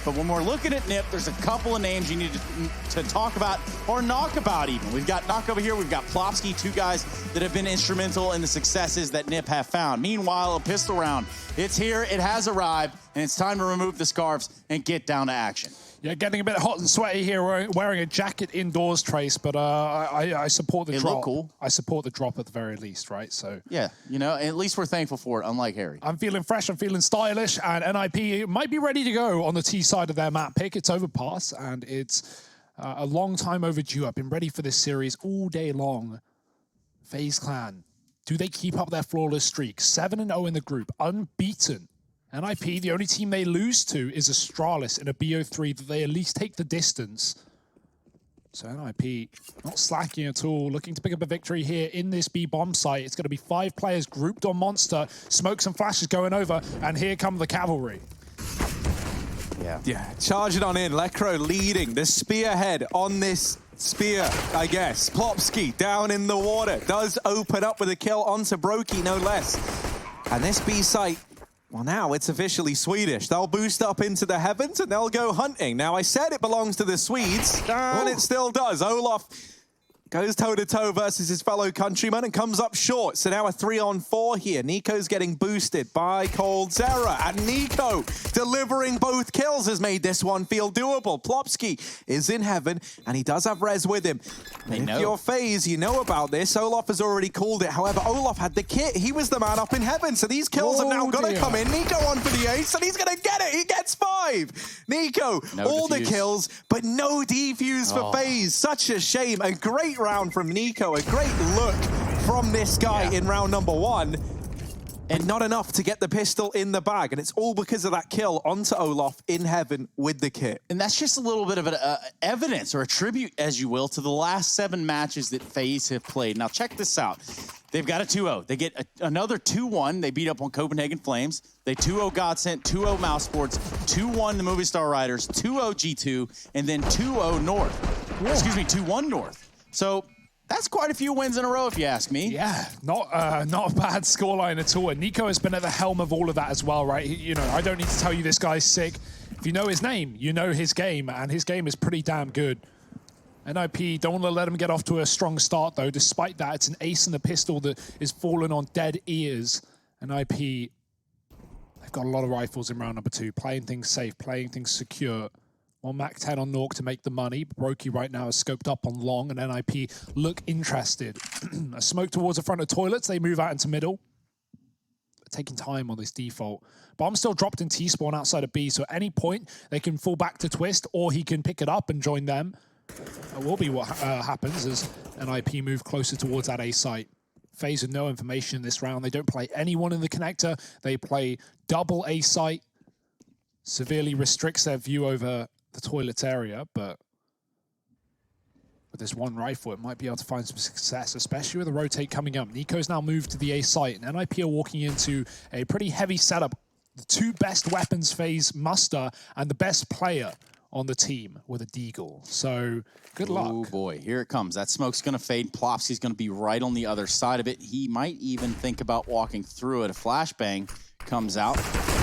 But when we're looking at NIP, there's a couple of names you need to talk about or knock about even. We've got Knock over here. We've got Plopsky, two guys that have been instrumental in the successes that NIP have found. Meanwhile, a pistol round. It's here. It has arrived. And it's time to remove the scarves and get down to action. Yeah, getting a bit hot and sweaty here, wearing a jacket indoors, Trace, but I support the drop. It looked cool. I support the drop at the very least, right? So yeah, you know, at least we're thankful for it, unlike Harry. I'm feeling fresh, I'm feeling stylish, and NIP might be ready to go on the T side of their map pick. It's Overpass, and it's a long time overdue. I've been ready for this series all day long. FaZe Clan, do they keep up their flawless streak? 7-0 in the group, unbeaten. NIP, the only team they lose to is Astralis in a BO3 that they at least take the distance. So NIP not slacking at all, looking to pick up a victory here in this B bomb site. It's going to be 5 players grouped on Monster. Smokes and flashes going over, and here come the cavalry. Yeah, charging on in. Lekro leading the spearhead on this spear, I guess. Plopsky down in the water. Does open up with a kill onto Brokey, no less. And this B site, well, now it's officially Swedish. They'll boost up into the heavens and they'll go hunting. Now, I said it belongs to the Swedes, and it still does. Olaf goes toe-to-toe versus his fellow countryman and comes up short. So now a 3-on-4 here. Nico's getting boosted by coldzera. And Nico, delivering both kills, has made this one feel doable. Plopsky is in heaven, and he does have Rez with him. And if you're FaZe, you know about this. Olaf has already called it. However, Olaf had the kit. He was the man up in heaven. So these kills have now got to come in. Nico on for the ace, and he's going to get it. He gets 5. Nico, all the kills, but no defuse for FaZe. Such a shame. A great round from Nico, a great look from this guy in round number 1, and not enough to get the pistol in the bag, and it's all because of that kill onto Olaf in heaven with the kit. And that's just a little bit of an evidence or a tribute, as you will, to the last 7 matches that FaZe have played. Now check this out. They've got a 2-0. They get another 2-1. They beat up on Copenhagen Flames. They 2-0 Godsent, 2-0 Mousesports, 2-1 the Movie Star Riders, 2-0 G2, and then 2-0 North. Excuse me, 2-1 North. So that's quite a few wins in a row, if you ask me. Yeah, not a bad scoreline at all. And Nico has been at the helm of all of that as well, right? You know, I don't need to tell you this guy's sick. If you know his name, you know his game, and his game is pretty damn good. NIP don't want to let him get off to a strong start, though. Despite that, it's an ace in the pistol that is falling on dead ears. NIP, they've got a lot of rifles in round number 2, playing things safe, playing things secure. 1 Mac-10 on Nork to make the money. Brokey right now is scoped up on long, and NIP look interested. A smoke towards the front of toilets. They move out into middle. Taking time on this default. Bomb still dropped in T-spawn outside of B, so at any point, they can fall back to Twist, or he can pick it up and join them. That will be what happens as NIP move closer towards that A site. FaZe with no information in this round. They don't play anyone in the connector. They play double A site. Severely restricts their view over the toilet area, but with this 1 rifle, it might be able to find some success, especially with the rotate coming up. Nico's now moved to the A site, and NIP are walking into a pretty heavy setup. The 2 best weapons FaZe muster, and the best player on the team with a deagle. So good luck. Oh boy, here it comes. That smoke's gonna fade. Plopsy's gonna be right on the other side of it. He might even think about walking through it. A flashbang comes out.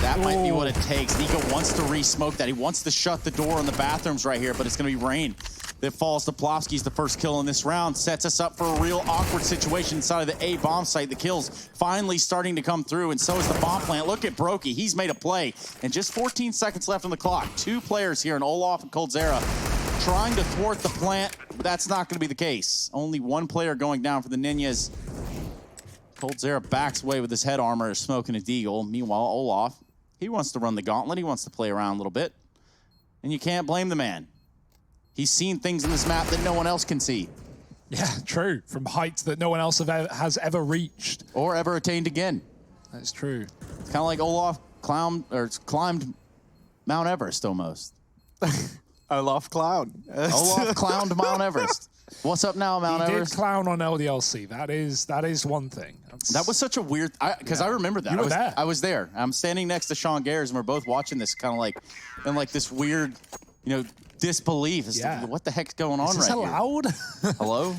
That might be what it takes. Nico wants to re-smoke that. He wants to shut the door on the bathrooms right here, but it's gonna be Rain that falls to Plopsky's the first kill in this round. Sets us up for a real awkward situation inside of the A bomb site. The kills finally starting to come through, and so is the bomb plant. Look at Brokey. He's made a play, and just 14 seconds left on the clock. 2 players here in Olaf and coldzera trying to thwart the plant. That's not gonna be the case. Only 1 player going down for the Ninjas. coldzera backs away with his head armor, smoking a deagle. Meanwhile, Olaf, he wants to run the gauntlet. He wants to play around a little bit. And you can't blame the man. He's seen things in this map that no one else can see. Yeah, true. From heights that no one else has ever reached. Or ever attained again. That's true. It's kind of like Olaf climbed Mount Everest almost. Olaf Clown. Olaf clowned Mount Everest. What's up now, Mount Everest? He did clown on LDLC. That is one thing. That was such a weird, because I remember that. You were there. I was there. I'm standing next to Sean Gares, and we're both watching this kind of like, in like this weird, you know, disbelief as to what the heck's going on right here. Is this allowed? Hello?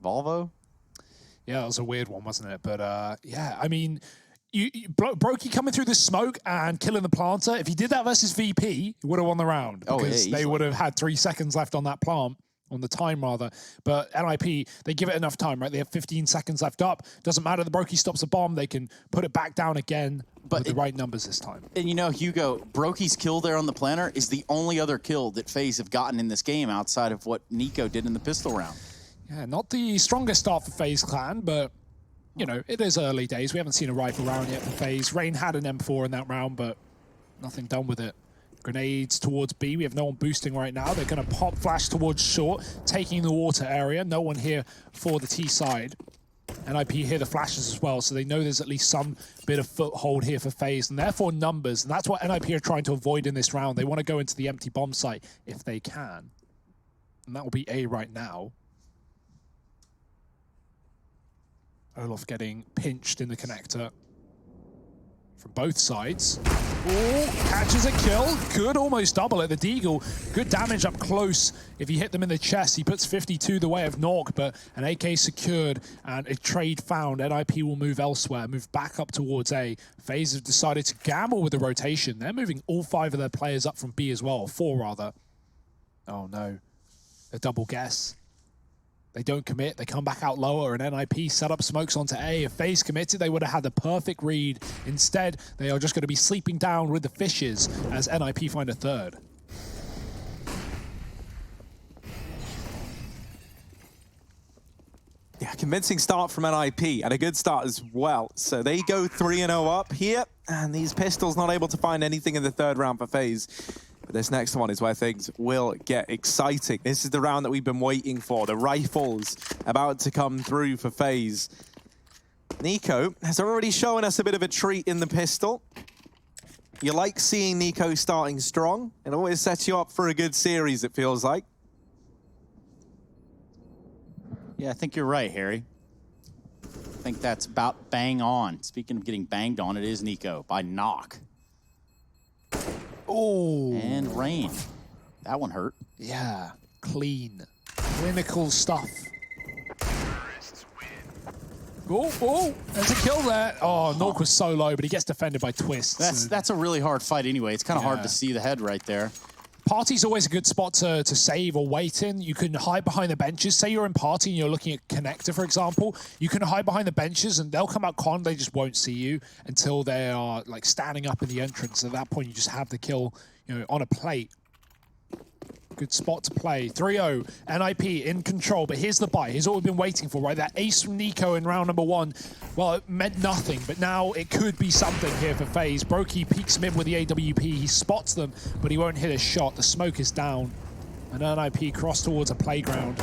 Volvo? Yeah, it was a weird one, wasn't it? But yeah, I mean, Brokey coming through the smoke and killing the planter. If he did that versus VP, he would have won the round because they would have had 3 seconds left on that plant, on the time rather. But NIP, they give it enough time, right? They have 15 seconds left up. Doesn't matter. The Brokey stops a bomb. They can put it back down again with the right numbers this time. And you know, Hugo, Brokey's kill there on the planter is the only other kill that FaZe have gotten in this game outside of what Nico did in the pistol round. Yeah, not the strongest start for FaZe Clan, but you know, it is early days. We haven't seen a rifle round yet for FaZe. Rain had an M4 in that round, but nothing done with it. Grenades towards B. We have no one boosting right now. They're going to pop flash towards short, taking the water area. No one here for the T side. NIP hear the flashes as well, so they know there's at least some bit of foothold here for FaZe, and therefore numbers. And that's what NIP are trying to avoid in this round. They want to go into the empty bomb site if they can. And that will be A right now. Olof getting pinched in the connector from both sides. Oh, catches a kill. Could almost double it. The Deagle, good damage up close. If he hit them in the chest, he puts 52 the way of Nork, but an AK secured and a trade found. NIP will move elsewhere, move back up towards A. FaZe have decided to gamble with the rotation. They're moving all 5 of their players up from B as well, 4 rather. Oh no, a double guess. They don't commit, they come back out lower, and NIP set up smokes onto A. If FaZe committed, they would have had the perfect read. Instead, they are just going to be sleeping down with the fishes as NIP find a third. Yeah, convincing start from NIP, and a good start as well. So they go 3-0 up here, and these pistols not able to find anything in the third round for FaZe. But this next one is where things will get exciting. This is the round that we've been waiting for. The rifles about to come through for FaZe. Nico has already shown us a bit of a treat in the pistol. You like seeing Nico starting strong. It always sets you up for a good series, it feels like. Yeah, I think you're right, Harry. I think that's about bang on. Speaking of getting banged on, it is Nico by Knock. Oh. And Rain. That one hurt. Yeah, clean. Clinical stuff. Oh, there's a kill there. Oh, Nork was so low, but he gets defended by Twists. That's a really hard fight anyway. It's kind of hard to see the head right there. Party's always a good spot to save or wait in. You can hide behind the benches. Say you're in party and you're looking at connector, for example. You can hide behind the benches and they'll come out con. They just won't see you until they are like standing up in the entrance. At that point, you just have the kill, you know, on a plate. Good spot to play. 3-0, NIP in control, but here's the buy. Here's what we've been waiting for, right? That ace from Nico in round number 1, well, it meant nothing, but now it could be something here for FaZe. Brokey peeks mid with the AWP. He spots them, but he won't hit a shot. The smoke is down, and NIP cross towards a playground.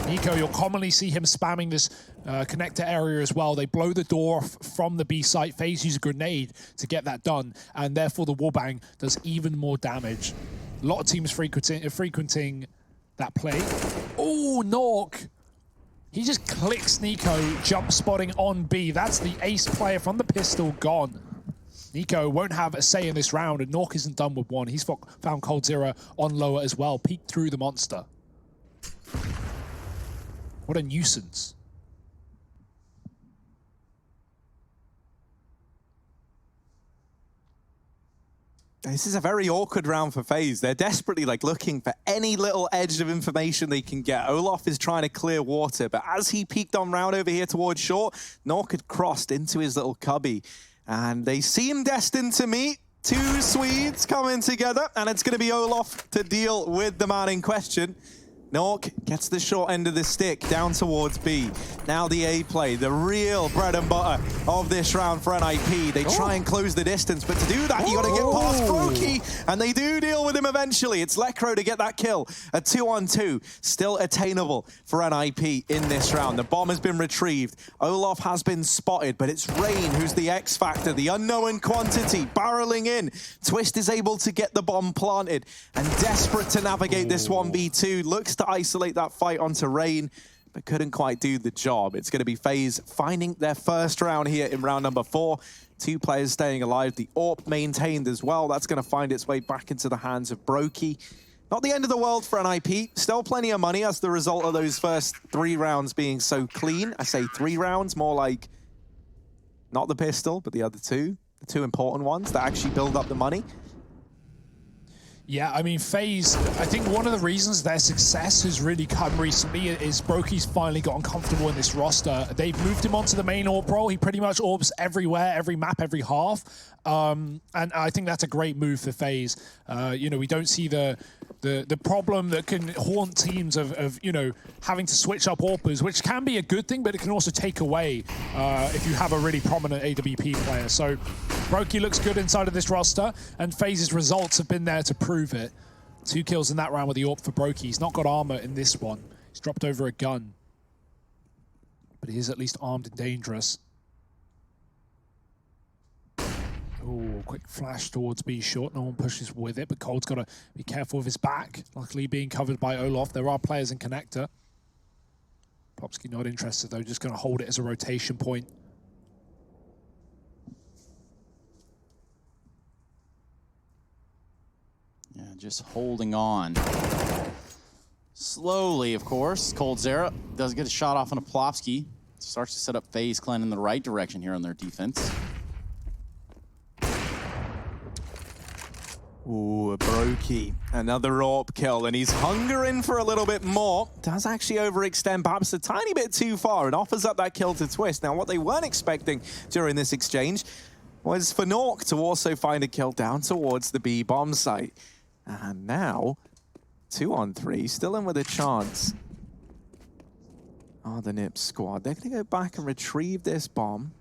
Nico, you'll commonly see him spamming this connector area as well. They blow the door off from the B site. FaZe use a grenade to get that done, and therefore the wallbang does even more damage. A lot of teams frequenting that play. Oh, Nork. He just clicks Nico, jump spotting on B. That's the ace player from the pistol gone. Nico won't have a say in this round, and Nork isn't done with one. He's found Cold Zero on lower as well, peeked through the monster. What a nuisance. This is a very awkward round for FaZe. They're desperately looking for any little edge of information they can get. Olof is trying to clear water, but as he peeked on round over here towards short, Nork had crossed into his little cubby, and they seem destined to meet. 2 Swedes coming together, and it's going to be Olof to deal with the man in question. Nork gets the short end of the stick down towards B. Now the A play, the real bread and butter of this round for NIP. They try and close the distance, but to do that, you got to get past Brokey, and they do deal with him eventually. It's Lekro to get that kill. A 2-on-2, still attainable for NIP in this round. The bomb has been retrieved. Olof has been spotted, but it's Rain who's the X factor, the unknown quantity, barreling in. Twist is able to get the bomb planted, and desperate to navigate this 1v2, looks to isolate that fight onto Rain, but couldn't quite do the job. It's going to be FaZe finding their first round here in round number 4. 2 players staying alive. The AWP maintained as well. That's going to find its way back into the hands of Brokey. Not the end of the world for NIP. Still plenty of money as the result of those first 3 rounds being so clean. I say 3 rounds, more like Not the pistol, but the other two. The two important ones that actually build up the money. Yeah, I mean, FaZe, I think one of the reasons their success has really come recently is Brokey's finally gotten comfortable in this roster. They've moved him onto the main AWP role. He pretty much orbs everywhere, every map, every half. And I think that's a great move for FaZe. You know, we don't see the problem that can haunt teams of you know, having to switch up AWPers, which can be a good thing, but it can also take away if you have a really prominent AWP player. So Brokey looks good inside of this roster, and FaZe's results have been there to prove it. 2 kills in that round with the AWP for Brokey. He's not got armor in this one. He's dropped over a gun, but he is at least armed and dangerous. Oh, quick flash towards B short. No one pushes with it, but Cold's got to be careful of his back. Luckily being covered by Olaf. There are players in connector. Popsky not interested though, just going to hold it as a rotation point. Yeah, just holding on. Slowly, of course. Cold Zera does get a shot off on a Plopsky. Starts to set up FaZe Clan in the right direction here on their defense. Ooh, a Brokey. Another AWP kill, and he's hungering for a little bit more. Does actually overextend perhaps a tiny bit too far and offers up that kill to Twist. Now, what they weren't expecting during this exchange was for Nork to also find a kill down towards the B bomb site. And now, 2 on 3, still in with a chance. Oh, the Nip squad. They're going to go back and retrieve this bomb.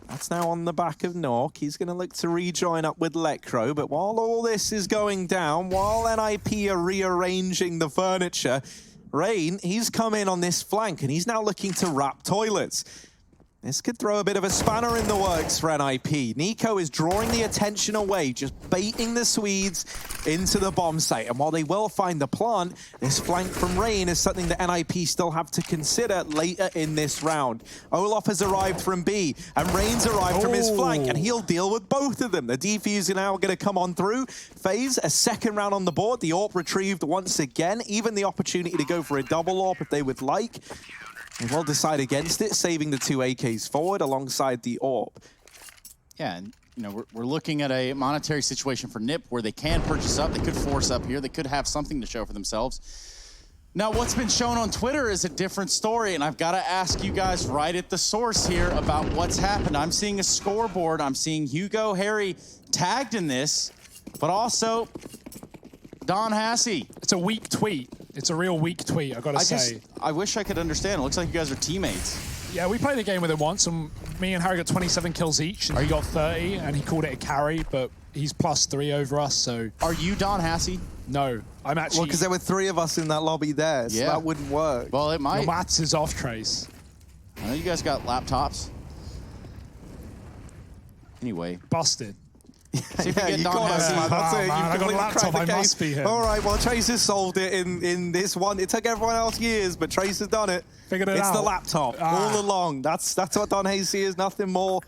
That's now on the back of Nork. He's going to look to rejoin up with Lecro. But while all this is going down, while NIP are rearranging the furniture, Rain, he's come in on this flank, and he's now looking to wrap toilets. This could throw a bit of a spanner in the works for NIP. Nico is drawing the attention away, just baiting the Swedes into the bomb site. And while they will find the plant, this flank from Rain is something that NIP still have to consider later in this round. Olaf has arrived from B, and Rain's arrived from his flank, and he'll deal with both of them. The defuse are now going to come on through. FaZe, a second round on the board. The AWP retrieved once again. Even the opportunity to go for a double AWP if they would like. They will decide against it, saving the 2 AKs forward alongside the AWP. Yeah, and you know, we're looking at a monetary situation for NIP where they can purchase up, they could force up here, they could have something to show for themselves. Now, what's been shown on Twitter is a different story, and I've got to ask you guys right at the source here about what's happened. I'm seeing a scoreboard, I'm seeing Hugo Harry tagged in this, but also Don Hassey. It's a weak tweet. It's a real weak tweet, I gotta say. I wish I could understand. It looks like you guys are teammates. Yeah, we played a game with him once, and me and Harry got 27 kills each, and he got 30, and he called it a carry, but he's +3 over us, so... Are you Don Hassey? No, I'm actually... Well, because there were 3 of us in that lobby there, so that wouldn't work. Well, it might. Your maths is off, Trace. I know you guys got laptops. Anyway. Busted. See if we get Don Hassey. That's it. I got a laptop, I must be him. All right, well, Trace has solved it in this one. It took everyone else years, but Trace has done it. Figured it out. It's the laptop all along. That's what Don Hassey is, nothing more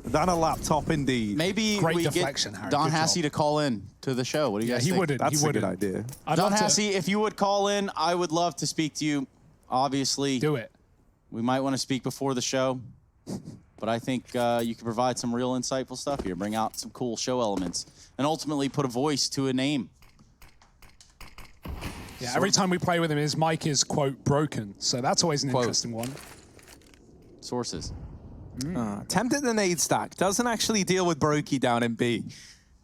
than a laptop indeed. Maybe we get Don Hassey to call in to the show. What do you guys think? He wouldn't. That's a good idea. Don Hassey, if you would call in, I would love to speak to you. Obviously. Do it. We might want to speak before the show. But I think you can provide some real insightful stuff here, bring out some cool show elements, and ultimately put a voice to a name. Yeah, every time we play with him, his mic is, quote, broken. So that's always an interesting one. Sources. Tempted the nade stack. Doesn't actually deal with Brokey down in B.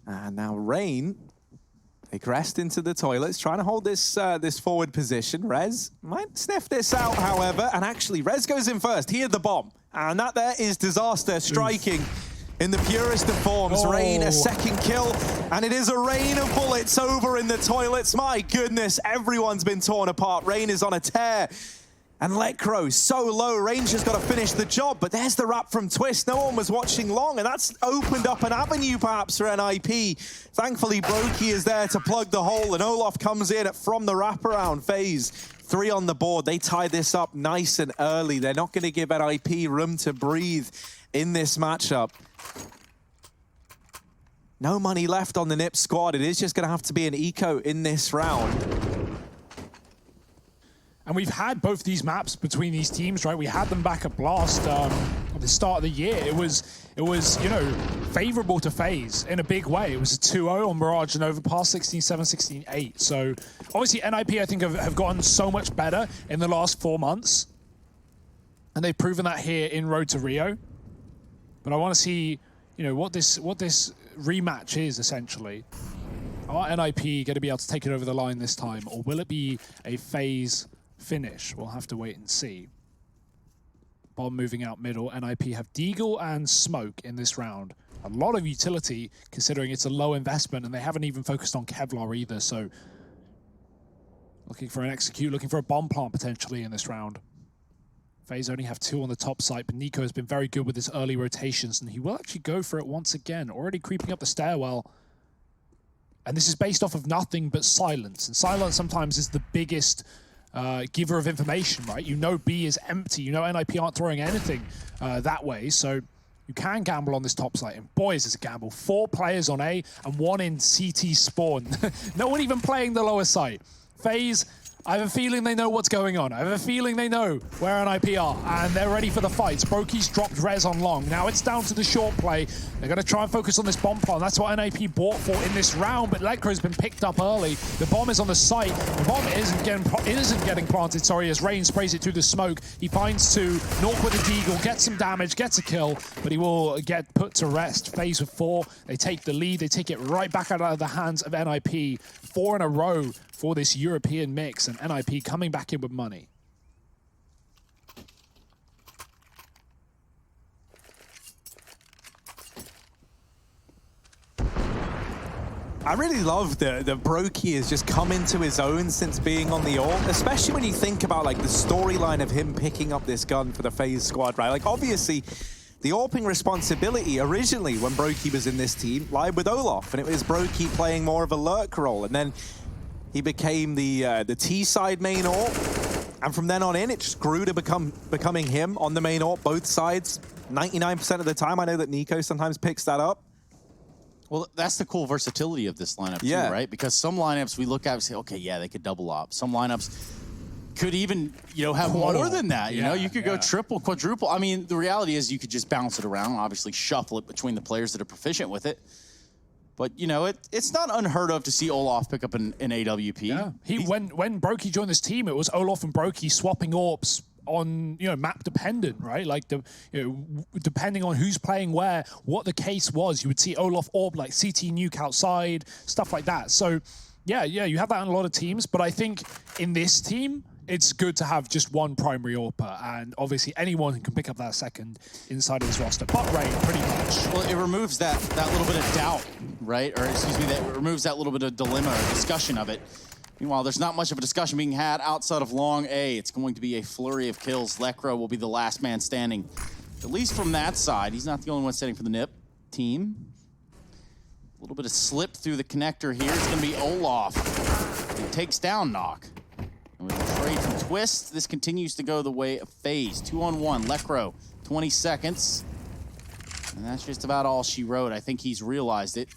And now Rain, egressed into the toilets, trying to hold this this forward position. Rez might sniff this out, however. And actually, Rez goes in first. He had the bomb. And that there is disaster striking in the purest of forms. Rain, a second kill, and it is a rain of bullets over in the toilets. My goodness, everyone's been torn apart. Rain is on a tear. And Lecro so low. Ranger's got to finish the job, but there's the wrap from Twist. No one was watching long, and that's opened up an avenue perhaps for NIP. Thankfully, Brokey is there to plug the hole, and Olaf comes in from the wraparound. FaZe 3 on the board. They tie this up nice and early. They're not going to give NIP room to breathe in this matchup. No money left on the NIP squad. It is just going to have to be an eco in this round. And we've had both these maps between these teams, right? We had them back at Blast. at the start of the year, it was you know, favorable to FaZe in a big way. It was a 2-0 on Mirage and Overpass, 16-7, 16-8. So obviously NIP, I think, have gotten so much better in the last 4 months. And they've proven that here in Road to Rio. But I want to see, you know, what this rematch is, essentially. Are NIP going to be able to take it over the line this time? Or will it be a FaZe finish? We'll have to wait and see. Bomb moving out middle. NIP have Deagle and Smoke in this round. A lot of utility, considering it's a low investment, and they haven't even focused on Kevlar either, so looking for an execute, looking for a bomb plant potentially in this round. FaZe only have 2 on the top site, but Nico has been very good with his early rotations, and he will actually go for it once again, already creeping up the stairwell. And this is based off of nothing but silence, and silence sometimes is the biggest giver of information, right? You know B is empty. You know NIP aren't throwing anything that way, so you can gamble on this top site. And boy, is this a gamble. 4 players on A and 1 in CT spawn. No one even playing the lower site. FaZe, I have a feeling they know what's going on. I have a feeling they know where NIP are, and they're ready for the fights. Brokey's dropped res on long. Now it's down to the short play. They're going to try and focus on this bomb plant. That's what NIP bought for in this round, but Lekro's been picked up early. The bomb is on the site. The bomb isn't getting planted, sorry, as Rain sprays it through the smoke. He finds 2, Nork with a deagle, gets some damage, gets a kill, but he will get put to rest. FaZe with 4. They take the lead. They take it right back out of the hands of NIP. 4 in a row for this European mix, and NIP coming back in with money. I really love that Brokey has just come into his own since being on the AWP, especially when you think about like the storyline of him picking up this gun for the FaZe squad, right? Like obviously, the AWPing responsibility originally when Brokey was in this team lied with Olaf, and it was Brokey playing more of a lurk role, and then he became the T-side main AWP, and from then on in, it just grew to becoming him on the main AWP, both sides, 99% of the time. I know that Nico sometimes picks that up. Well, that's the cool versatility of this lineup too, right? Because some lineups we look at and say, okay, yeah, they could double op. Some lineups could even, you know, have more than that. You know, you could go triple, quadruple. I mean, the reality is you could just bounce it around, obviously shuffle it between the players that are proficient with it. But, you know, it's not unheard of to see Olaf pick up an AWP. Yeah. When Brokey joined this team, it was Olaf and Brokey swapping AWPs on, you know, map dependent, right? Like, depending on who's playing where, what the case was, you would see Olaf AWP like CT nuke outside, stuff like that. So, yeah, you have that in a lot of teams, but I think in this team, it's good to have just one primary AWPer, and obviously anyone can pick up that second inside of this roster. But Rain, pretty much. Well, it removes that little bit of doubt, right? Or excuse me, that removes that little bit of dilemma or discussion of it. Meanwhile, there's not much of a discussion being had outside of long A. It's going to be a flurry of kills. Lekro will be the last man standing, at least from that side. He's not the only one standing for the NIP team. A little bit of slip through the connector here. It's going to be Olaf. He takes down Knock. And with a trade from Twist, this continues to go the way of FaZe. 2-on-1, Lekro, 20 seconds. And that's just about all she wrote. I think he's realized it.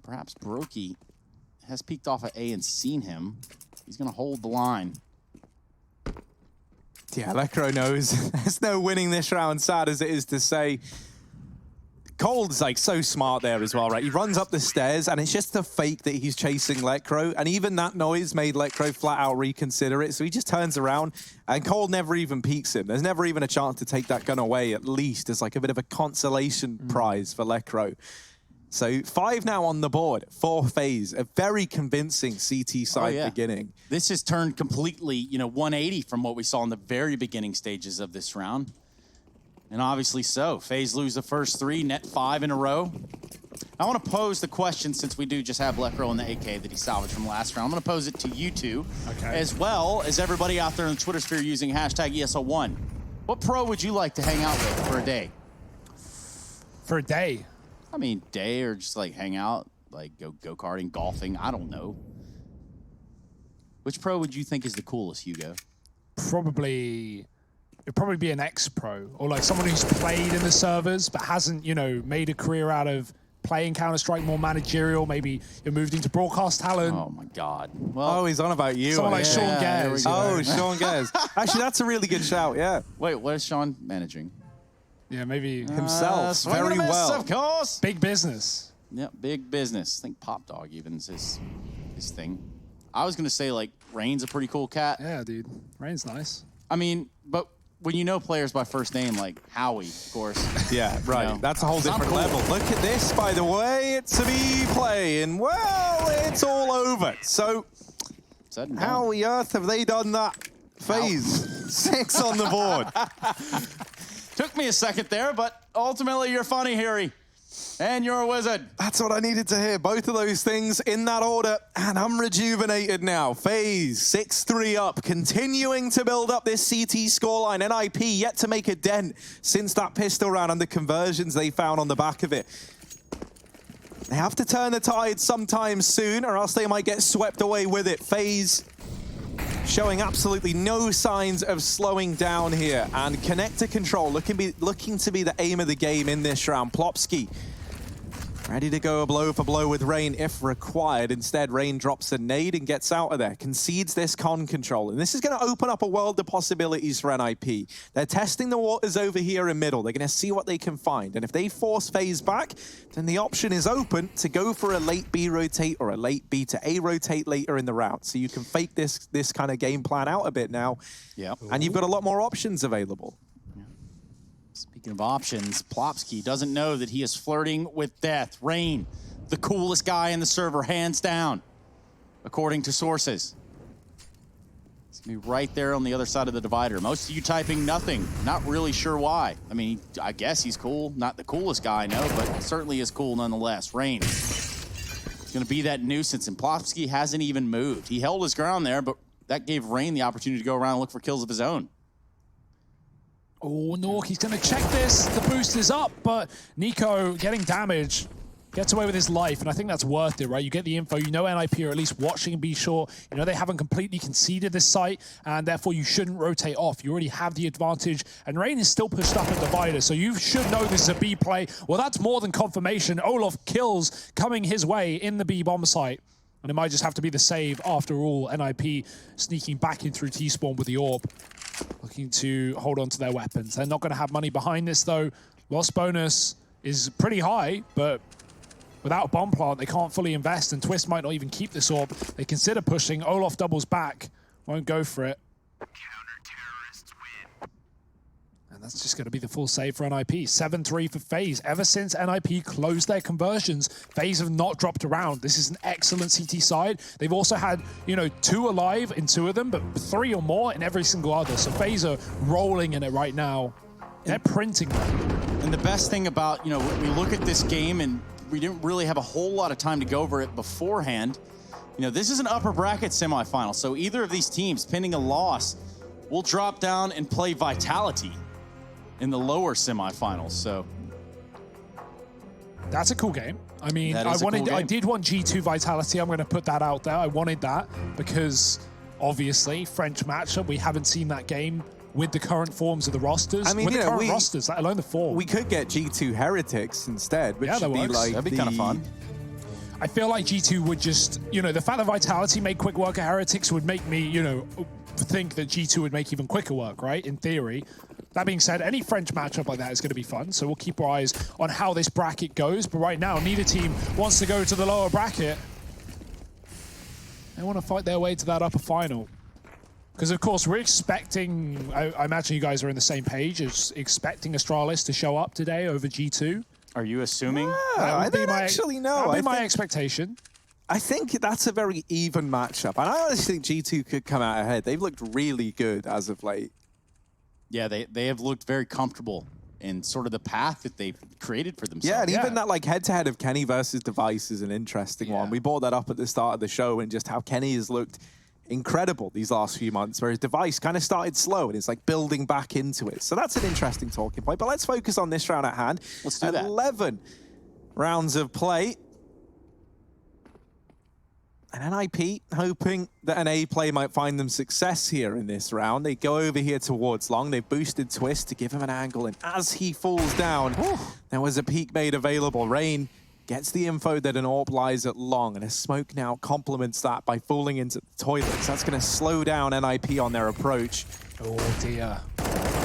Perhaps Brokey has peeked off at A and seen him. He's gonna hold the line. Yeah, Lekro knows there's no winning this round, sad as it is to say. Cold's like so smart there as well, right? He runs up the stairs and it's just a fake that he's chasing Lekro, and even that noise made Lekro flat out reconsider it, so he just turns around and Cold never even peeks him. There's never even a chance to take that gun away, at least as like a bit of a consolation prize for Lekro. So 5 now on the board for FaZe, a very convincing CT side beginning. This has turned completely, you know, 180 from what we saw in the very beginning stages of this round. And obviously so. FaZe lose the first 3, net 5 in a row. I want to pose the question, since we do just have Lekro and the AK that he salvaged from last round. I'm going to pose it to you two, as well as everybody out there in the Twitter sphere using hashtag ESL1. What pro would you like to hang out with for a day? For a day? I mean, day or just like hang out, like go-karting, golfing, I don't know. Which pro would you think is the coolest, Hugo? It'd probably be an ex-pro, or like someone who's played in the servers but hasn't, you know, made a career out of playing Counter-Strike, more managerial, maybe you're moved into broadcast talent. Oh my God. Well, he's on about you. Someone like Sean Gares. Oh, Sean Gares. Actually, that's a really good shout, yeah. Wait, what is Sean managing? Yeah, maybe himself Swing and a very miss, well. of course. big business. Yep, big business. I think Pop Dog even's his thing. I was gonna say like Rain's a pretty cool cat. Yeah, dude. Rain's nice. I mean, but when you know players by first name like Howie, of course. Yeah, right. know, That's a whole it's not different cool. level. Look at this, by the way. It's a B play, and well, it's all over. So, Said and how done. on the earth have they done that? FaZe, 6 on the board. Took me a second there, but ultimately you're funny, Harry. And you're a wizard. That's what I needed to hear. Both of those things in that order, and I'm rejuvenated now. FaZe 6-3 up, continuing to build up this CT scoreline. NIP yet to make a dent since that pistol round and the conversions they found on the back of it. They have to turn the tide sometime soon, or else they might get swept away with it. FaZe showing absolutely no signs of slowing down here, and connector control looking to be the aim of the game in this round. Plopsky ready to go blow for blow with Rain if required. Instead, Rain drops a nade and gets out of there, concedes this con control. And this is going to open up a world of possibilities for NIP. They're testing the waters over here in middle. They're going to see what they can find. And if they force FaZe back, then the option is open to go for a late B rotate or a late B to A rotate later in the round. So you can fake this kind of game plan out a bit now. Yep. And you've got a lot more options available. Speaking of options, Plopsky doesn't know that he is flirting with death. Rain, the coolest guy in the server, hands down, according to sources. It's gonna be right there on the other side of the divider. Most of you typing nothing, not really sure why. I mean, I guess he's cool. Not the coolest guy, no, but certainly is cool nonetheless. Rain is gonna be that nuisance, and Plopsky hasn't even moved. He held his ground there, but that gave Rain the opportunity to go around and look for kills of his own. Oh, Nork, he's going to check this. The boost is up, but Nico getting damage. Gets away with his life, and I think that's worth it, right? You get the info, you know NIP are at least watching and be sure. You know they haven't completely conceded this site, and therefore you shouldn't rotate off. You already have the advantage, and Rain is still pushed up at divider, so you should know this is a B play. Well, that's more than confirmation. Olaf kills coming his way in the B bomb site, and it might just have to be the save after all. NIP sneaking back in through T-spawn with the orb, looking to hold on to their weapons. They're not going to have money behind this, though. Loss bonus is pretty high, but without a bomb plant, they can't fully invest, and Twist might not even keep this orb. They consider pushing. Olaf doubles back, won't go for it. Counter-terrorists win. And that's just going to be the full save for NIP. 7-3 for FaZe. Ever since NIP closed their conversions, FaZe have not dropped around. This is an excellent CT side. They've also had, you know, 2 alive in 2 of them, but 3 or more in every single other. So FaZe are rolling in it right now. They're printing them. And the best thing about, you know, we look at this game and we didn't really have a whole lot of time to go over it beforehand. You know, this is an upper bracket semifinal, so either of these teams, pending a loss, will drop down and play Vitality in the lower semifinals. So that's a cool game. I mean, That is a cool game. I did want G2 Vitality. I'm going to put that out there. I wanted that because obviously French matchup. We haven't seen that game with the current forms of the rosters. I mean, with you the know, current rosters, let alone the form. We could get G2 Heretics instead, which Yeah, that would be works. like that'd be kind of fun. I feel like G2 would just, you know, the fact that Vitality made quick work of Heretics would make me, you know, think that G2 would make even quicker work, right? In theory. That being said, any French matchup like that is going to be fun, so we'll keep our eyes on how this bracket goes. But right now, neither team wants to go to the lower bracket. They want to fight their way to that upper final. Because, of course, we're expecting, I imagine you guys are on the same page, as expecting Astralis to show up today over G2. Are you assuming? I don't actually know. That would be my think- expectation. I think that's a very even matchup. And I honestly think G2 could come out ahead. They've looked really good as of late. Yeah, they have looked very comfortable in sort of the path that they've created for themselves. Yeah, and Yeah. even that like head-to-head of Kenny versus Device is an interesting one. Yeah. We brought that up at the start of the show and just how Kenny has looked incredible these last few months, whereas Device kind of started slow and it's like building back into it. So that's an interesting talking point. But let's focus on this round at hand. Let's do that. 11 rounds of play. And NIP hoping that an A play might find them success here in this round. They go over here towards Long. They've boosted Twist to give him an angle. And as he falls down, there was a peek made available. Rain gets the info that an AWP lies at Long. And a smoke now complements that by falling into the toilets. That's going to slow down NIP on their approach. Oh, dear.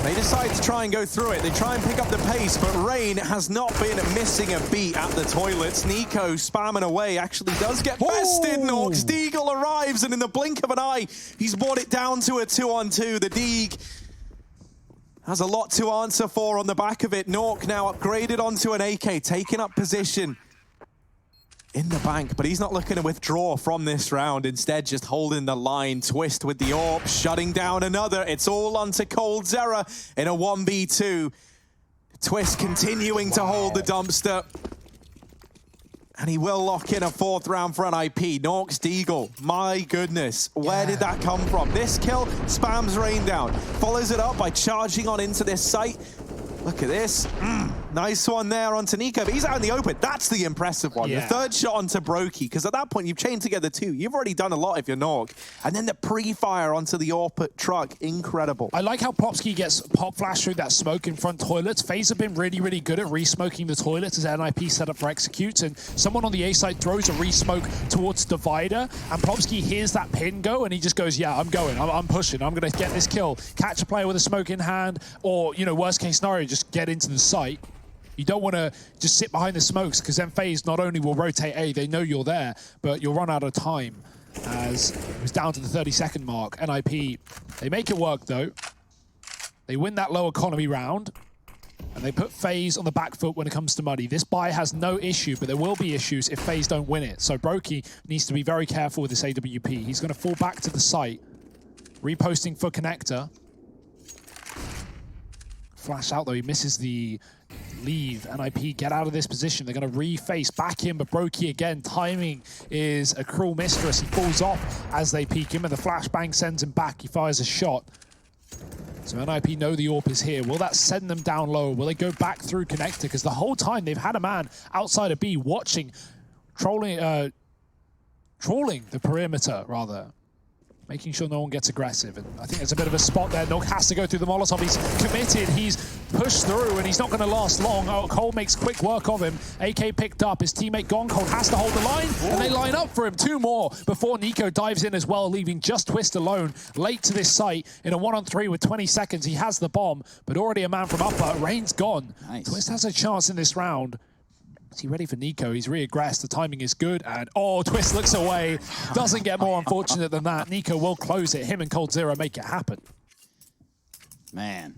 They decide to try and go through it. They try and pick up the pace, but Rain has not been missing a beat at the toilets. Nico spamming away actually does get bested. Norks Deagle arrives, and in the blink of an eye, he's brought it down to a 2-on-2. The Deag has a lot to answer for on the back of it. Nork now upgraded onto an AK, taking up position in the bank, but he's not looking to withdraw from this round. Instead, just holding the line. Twist with the AWP, shutting down another. It's all onto coldzera in a 1v2. Twist continuing to hold the dumpster. And he will lock in a 4th round for NIP. Norks Deagle, my goodness, where did that come from? This kill spams Rain down, follows it up by charging on into this site. Look at this. Nice one there onto Nico, but he's out in the open. That's the impressive one. Yeah. The 3rd shot onto Brokey, because at that point, you've chained together 2. You've already done a lot if you're Nork. And then the pre-fire onto the AWP truck. Incredible. I like how Plopsky gets pop flash through that smoke in front toilets. FaZe have been really, really good at re-smoking the toilets as NIP set up for executes. And someone on the A side throws a re-smoke towards Divider. And Plopsky hears that pin go, and he just goes, yeah, I'm going. I'm pushing. I'm going to get this kill. Catch a player with a smoke in hand. Or, you know, worst case scenario, just get into the site. You don't want to just sit behind the smokes, because then FaZe not only will rotate A, they know you're there, but you'll run out of time, as it was down to the 30-second mark. NIP, they make it work though. They win that low economy round, and they put FaZe on the back foot when it comes to money. This buy has no issue, but there will be issues if FaZe don't win it. So Brokey needs to be very careful with this AWP. He's going to fall back to the site, reposting for connector. Flash out though, he misses the leave. NIP get out of this position. They're going to reface back in, but Brokey again, timing is a cruel mistress. He falls off as they peek him, and the flashbang sends him back. He fires a shot. So NIP know the AWP is here. Will that send them down low? Will they go back through connector? Because the whole time they've had a man outside of B watching, trawling the perimeter rather. Making sure no one gets aggressive. And I think there's a bit of a spot there. Nog has to go through the Molotov. He's committed. He's pushed through, and he's not going to last long. Oh, Cole makes quick work of him. AK picked up. His teammate gone. Cole has to hold the line, and they line up for him. 2 more before Nico dives in as well, leaving just Twist alone. Late to this site in a 1-on-3 with 20 seconds. He has the bomb, but already a man from upper. Rain's gone. Nice. Twist has a chance in this round. Is he ready for Nico? He's re-aggressed. The timing is good. And, oh, Twist looks away. Doesn't get more unfortunate than that. Nico will close it. Him and coldzera make it happen. Man,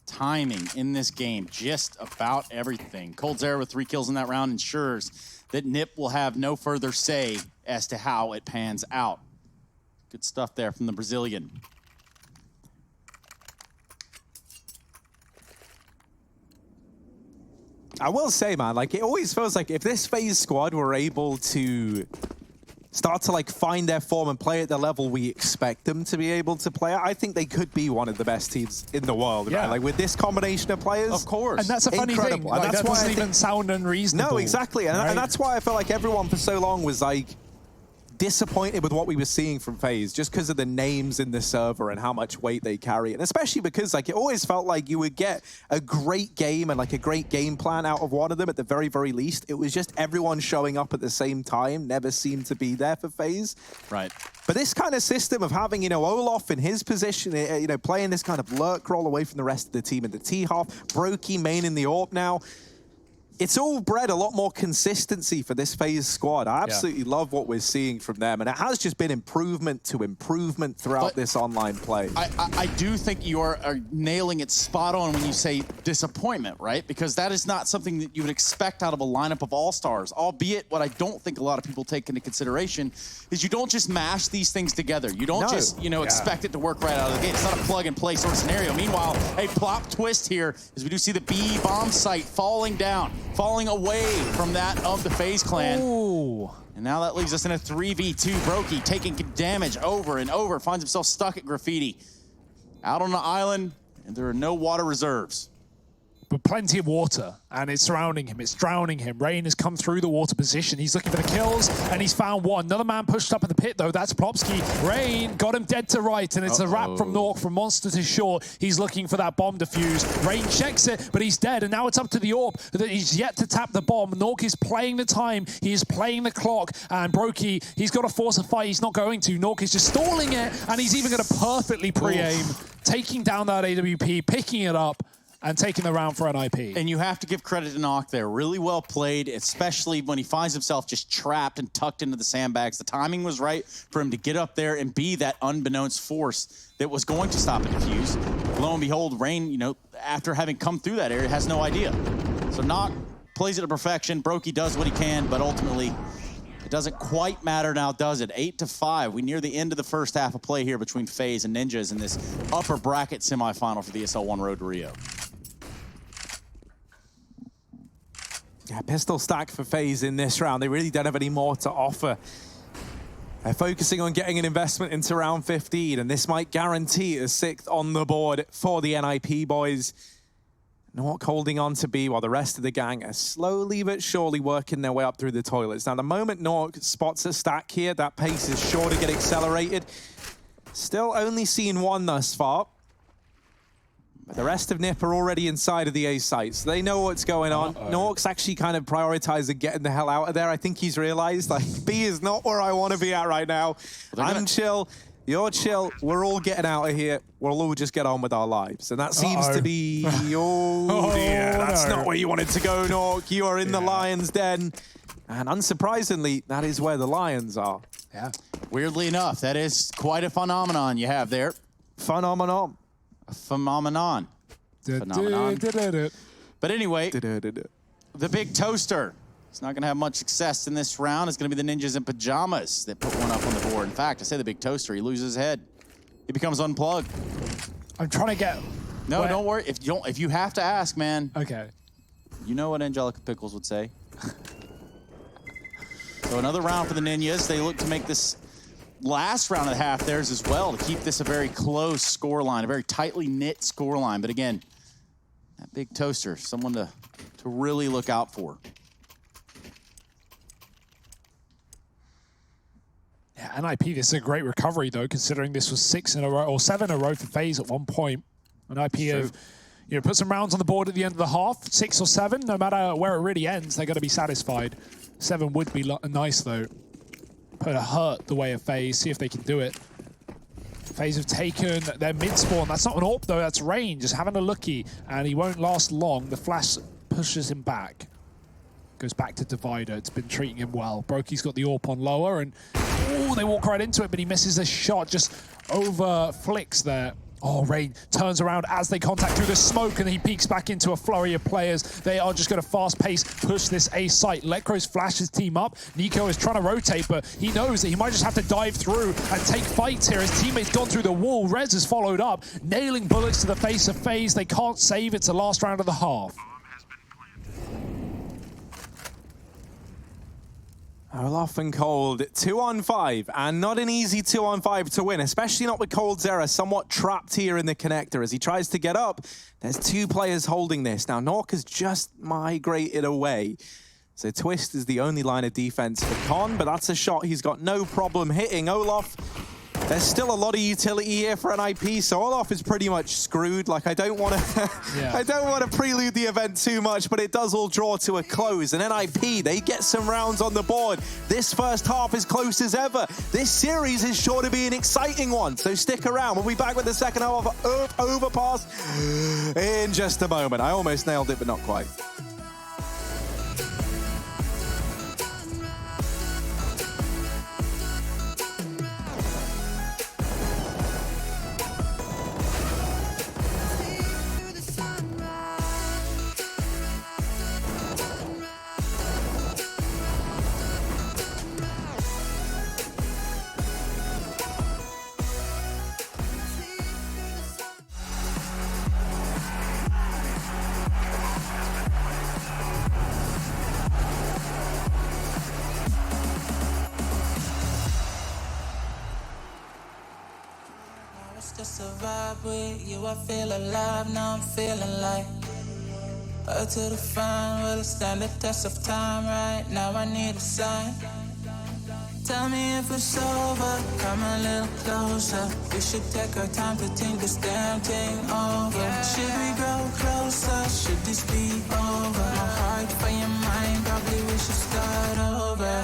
timing in this game, just about everything. coldzera with 3 kills in that round ensures that Nip will have no further say as to how it pans out. Good stuff there from the Brazilian. I will say, man, like, it always feels like if this FaZe squad were able to start to, like, find their form and play at the level we expect them to be able to play at, I think they could be one of the best teams in the world, Yeah. right? Like, with this combination of players. Of course. And that's a funny thing. Incredible. Like, And that's that why doesn't I even think- sound unreasonable. No, exactly. And, right? and that's why I felt like everyone for so long was, like, disappointed with what we were seeing from FaZe, just because of the names in the server and how much weight they carry. And especially because, like, it always felt like you would get a great game and, like, a great game plan out of one of them at the very, very least. It was just everyone showing up at the same time never seemed to be there for FaZe. Right. But this kind of system of having, you know, Olaf in his position, you know, playing this kind of lurk roll away from the rest of the team in the T-half, Brokey main in the AWP now, it's all bred a lot more consistency for this FaZe squad. I absolutely love what we're seeing from them, and it has just been improvement to improvement throughout this online play. I do think you are nailing it spot on when you say disappointment, right? Because that is not something that you would expect out of a lineup of all-stars, albeit what I don't think a lot of people take into consideration is you don't just mash these things together. You don't just, you know, expect it to work right out of the gate. It's not a plug-and-play sort of scenario. Meanwhile, a plop twist here as we do see the B bomb site falling down, falling away from that of the FaZe clan. Ooh. And now that leaves us in a 3v2. Brokey taking damage over and over, finds himself stuck at Graffiti. Out on the island, and there are no water reserves. but plenty of water, and it's surrounding him, it's drowning him. Rain has come through the water position. He's looking for the kills, and he's found one. Another man pushed up in the pit, though. That's Plopsky. Rain got him dead to right, and it's a wrap from Nork, from Monster to shore. He's looking for that bomb defuse. Rain checks it, but he's dead, and now it's up to the AWP. He's yet to tap the bomb. Nork is playing the time. He is playing the clock, and Brokey, he's got to force a fight. He's not going to. Nork is just stalling it, and he's even going to perfectly pre-aim, taking down that AWP, picking it up, and taking the round for NIP. And you have to give credit to Nock there. Really well played, especially when he finds himself just trapped and tucked into the sandbags. The timing was right for him to get up there and be that unbeknownst force that was going to stop a defuse. Lo and behold, Rain, you know, after having come through that area, has no idea. So Nock plays it to perfection. Brokey does what he can, but ultimately, it doesn't quite matter now, does it? 8-5. We near the end of the first half of play here between FaZe and Ninjas in this upper bracket semifinal for the SL1 Road to Rio. Yeah, pistol stack for FaZe in this round. They really don't have any more to offer. They're focusing on getting an investment into round 15, and this might guarantee a 6th on the board for the NIP boys. Nork holding on to B while the rest of the gang are slowly but surely working their way up through the toilets. Now, the moment Nork spots a stack here, that pace is sure to get accelerated. Still only seen one thus far. But the rest of NIP are already inside of the A sites. They know what's going on. Nork's actually kind of prioritizing getting the hell out of there. I think he's realized, like, B is not where I want to be at right now. I'm chill. You're chill. We're all getting out of here. We'll all just get on with our lives. And that seems to be, dear, that's not where you wanted to go, Nork. You are in the lion's den. And unsurprisingly, that is where the lions are. Yeah. Weirdly enough, that is quite a phenomenon you have there. Phenomenon. A phenomenon. Phenomenon. But anyway, the big toaster. He's not going to have much success in this round. It's going to be the Ninjas in Pyjamas that put one up on the board. In fact, I say the big toaster, he loses his head. He becomes unplugged. I'm trying to get... No, don't worry. If you have to ask, man. Okay. You know what Angelica Pickles would say. So another round for the Ninjas. They look to make this last round of the half theirs as well, to keep this a very close scoreline, a very tightly knit scoreline. But again, that big toaster, someone to really look out for. Yeah, NIP, this is a great recovery, though, considering this was 6 in a row, or 7 in a row for FaZe at one point. NIP have, you know, put some rounds on the board at the end of the half, 6 or 7, no matter where it really ends, they're going to be satisfied. 7 would be nice, though. Put a hurt the way of FaZe, see if they can do it. FaZe have taken their mid-spawn. That's not an AWP, though, that's Rain, just having a lookie, and he won't last long. The flash pushes him back. Goes back to Divider. It's been treating him well. Brokey's got the AWP on lower, and they walk right into it, but he misses the shot, just over flicks there. Oh, Rain turns around as they contact through the smoke, and he peeks back into a flurry of players. They are just going to fast pace push this A site. Lekros flashes team up. Nico is trying to rotate, but he knows that he might just have to dive through and take fights here. His teammate's gone through the wall. Rez has followed up, nailing bullets to the face of FaZe. They can't save. It's the last round of the half. Olaf and Cold, 2-on-5, and not an easy 2-on-5 to win, especially not with Cold's era somewhat trapped here in the connector. As he tries to get up, there's 2 players holding this. Now, Nork has just migrated away. So Twist is the only line of defense for Con, but that's a shot he's got no problem hitting. Olaf, there's still a lot of utility here for NIP, so Olaf is pretty much screwed. Like, I don't want to I don't want to prelude the event too much, but it does all draw to a close. And NIP, they get some rounds on the board. This first half is close as ever. This series is sure to be an exciting one, so stick around. We'll be back with the second half of Overpass in just a moment. I almost nailed it, but not quite. To survive with you, I feel alive, now I'm feeling like Up to the fun, will it stand the test of time? Right now I need a sign. Tell me if it's over, come a little closer. We should take our time to think this damn thing over. Should we grow closer? Should this be over? My heart for your mind, probably we should start over.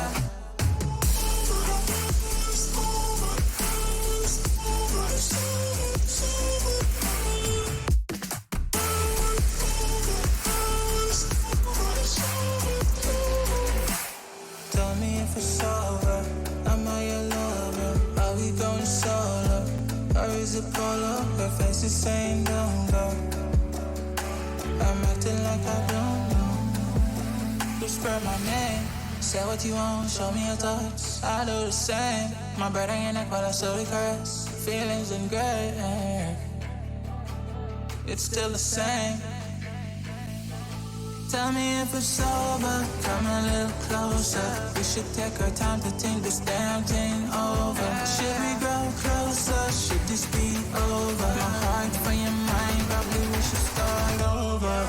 Tell me if it's over, am I your lover? Are we going solo? Or is it polo? Her face is saying don't go. I'm acting like I don't know. Whisper my name, say what you want, show me your thoughts. I do the same, my breath on your neck while I slowly caress. Feelings in gray, it's still the same. Tell me if it's over, come a little closer. We should take our time to think this damn thing over. Should we grow closer? Should this be over? My heart for your mind, probably we should start over.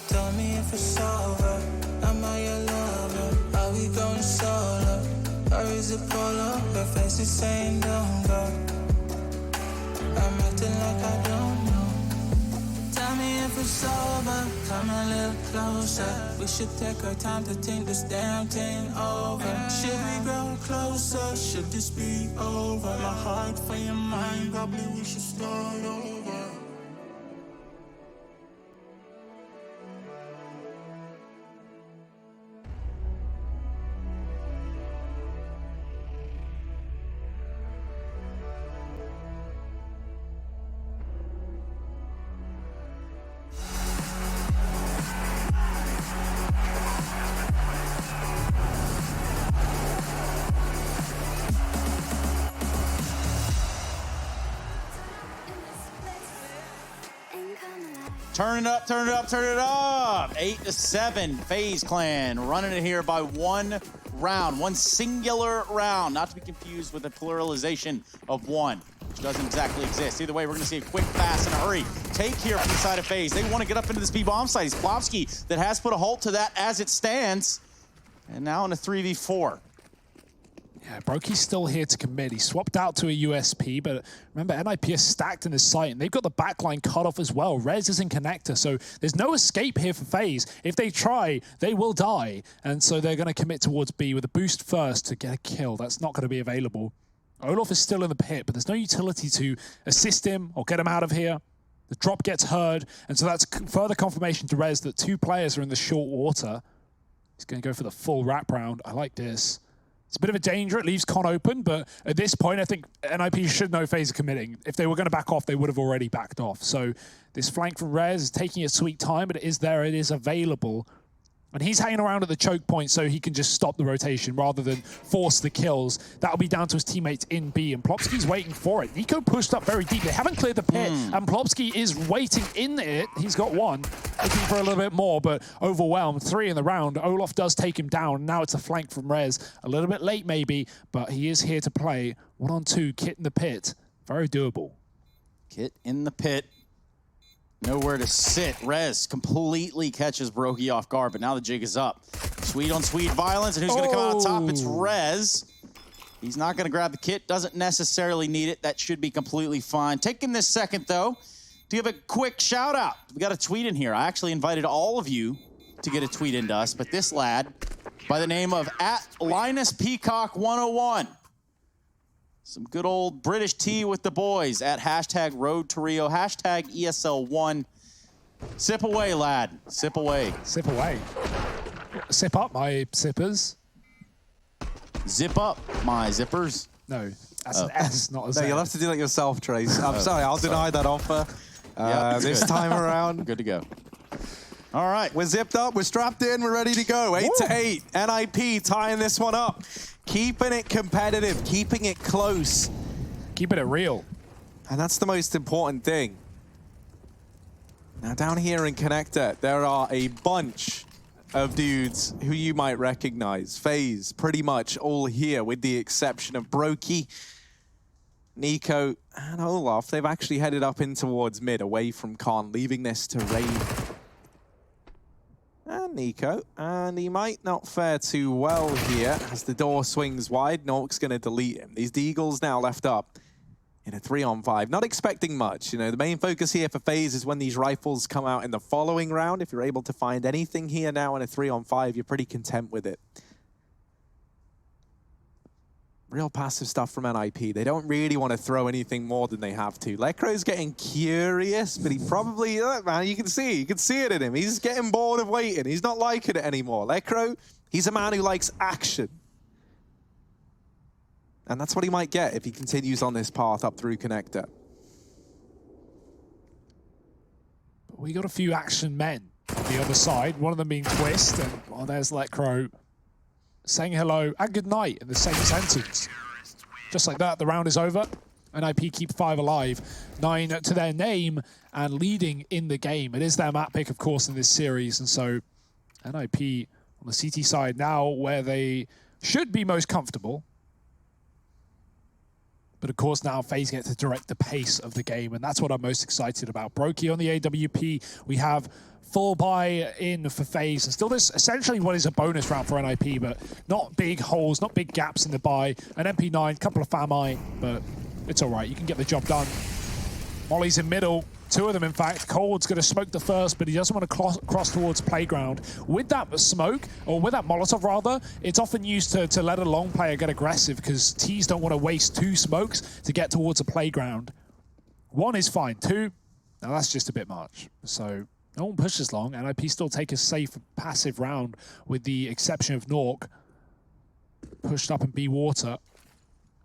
Tell me if it's over, am I your lover? Are we going solo? Or is it polo? Her face is saying don't go. I'm acting like I don't know. Tell me if it's over, come a little closer. We should take our time to think this damn thing over. Should we grow closer? Should this be over? My heart for your mind, probably we should start over. Turn it up, turn it up, turn it up. 8-7, FaZe Clan running it here by one round, one singular round, not to be confused with the pluralization of one, which doesn't exactly exist. Either way, we're gonna see a quick, fast, and a hurry take here from the side of FaZe. They wanna get up into this B-bomb site. It's Plopsky that has put a halt to that as it stands, and now in a 3v4. Yeah, Brokey's still here to commit. He swapped out to a USP, but remember, NIP is stacked in his site, and they've got the backline cut off as well. Rez is in connector, so there's no escape here for FaZe. If they try, they will die, and so they're going to commit towards B with a boost first to get a kill. That's not going to be available. Olaf is still in the pit, but there's no utility to assist him or get him out of here. The drop gets heard, and so that's further confirmation to Rez that two players are in the short water. He's going to go for the full wrap round. I like this. It's a bit of a danger. It leaves Con open, but at this point, I think NIP should know FaZe are committing. If they were going to back off, they would have already backed off. So this flank from Rez is taking its sweet time, but it is there. It is available. And he's hanging around at the choke point so he can just stop the rotation rather than force the kills. That'll be down to his teammates in B, and Plopsky's waiting for it. Nico pushed up very deep. They haven't cleared the pit, and Plopsky is waiting in it. He's got one, looking for a little bit more, but overwhelmed. 3 in the round. Olaf does take him down. Now it's a flank from Rez. A little bit late maybe, but he is here to play. 1-on-2, Kit in the pit. Very doable. Kit in the pit. Nowhere to sit. Rez completely catches Brokey off guard, but now the jig is up. Sweet on sweet violence, and who's going to come out on top? It's Rez. He's not going to grab the kit. Doesn't necessarily need it. That should be completely fine. Taking this second, though, to give a quick shout out. We got a tweet in here. I actually invited all of you to get a tweet into us, but this lad by the name of @LinusPeacock101. Some good old British tea with the boys at #RoadToRio, #ESL1. Sip away, lad. Sip away. Sip away. Sip up, my sippers. Zip up, my zippers. No, that's an S, not a Z. No, you'll have to do that yourself, Trace. I'm sorry, I'll deny that offer Yep, this good. time around. Good to go. All right. We're zipped up, we're strapped in, we're ready to go. 8-8. NIP tying this one up. Keeping it competitive, keeping it close. Keeping it real. And that's the most important thing. Now down here in Connector, there are a bunch of dudes who you might recognize. FaZe, pretty much all here with the exception of Brokey, Nico, and Olaf. They've actually headed up in towards mid, away from Khan, leaving this to Rain. And Nico, and he might not fare too well here as the door swings wide. Nork's going to delete him. These Deagles now left up in a 3-on-5. Not expecting much. You know, the main focus here for FaZe is when these rifles come out in the following round. If you're able to find anything here now in a 3-on-5, you're pretty content with it. Real passive stuff from NIP. They don't really want to throw anything more than they have to. Lecro's getting curious, but he probably, man, you can see it in him. He's getting bored of waiting. He's not liking it anymore. Lecro, he's a man who likes action. And that's what he might get if he continues on this path up through Connector. But we got a few action men on the other side, one of them being Twist, and well, there's Lecro saying hello and good night in the same sentence. Just like that, the round is over. NIP keep 5 alive, 9 to their name, and leading in the game. It is their map pick, of course, in this series, and so NIP on the CT side now where they should be most comfortable. But of course now FaZe get to direct the pace of the game, and that's what I'm most excited about. Brokey on the AWP, we have full buy-in for FaZe, and still this essentially what is a bonus round for NIP, but not big holes, not big gaps in the buy. An MP9, couple of FAMI, but it's all right, you can get the job done. Molly's in middle, 2 of them in fact. Cold's gonna smoke the first, but he doesn't want to cross towards playground. With that smoke, or with that Molotov rather, it's often used to let a long player get aggressive because Ts don't want to waste 2 smokes to get towards a playground. 1 is fine, 2, now that's just a bit much. So no one pushes long, and NIP still take a safe, passive round with the exception of Nork. Pushed up in B water.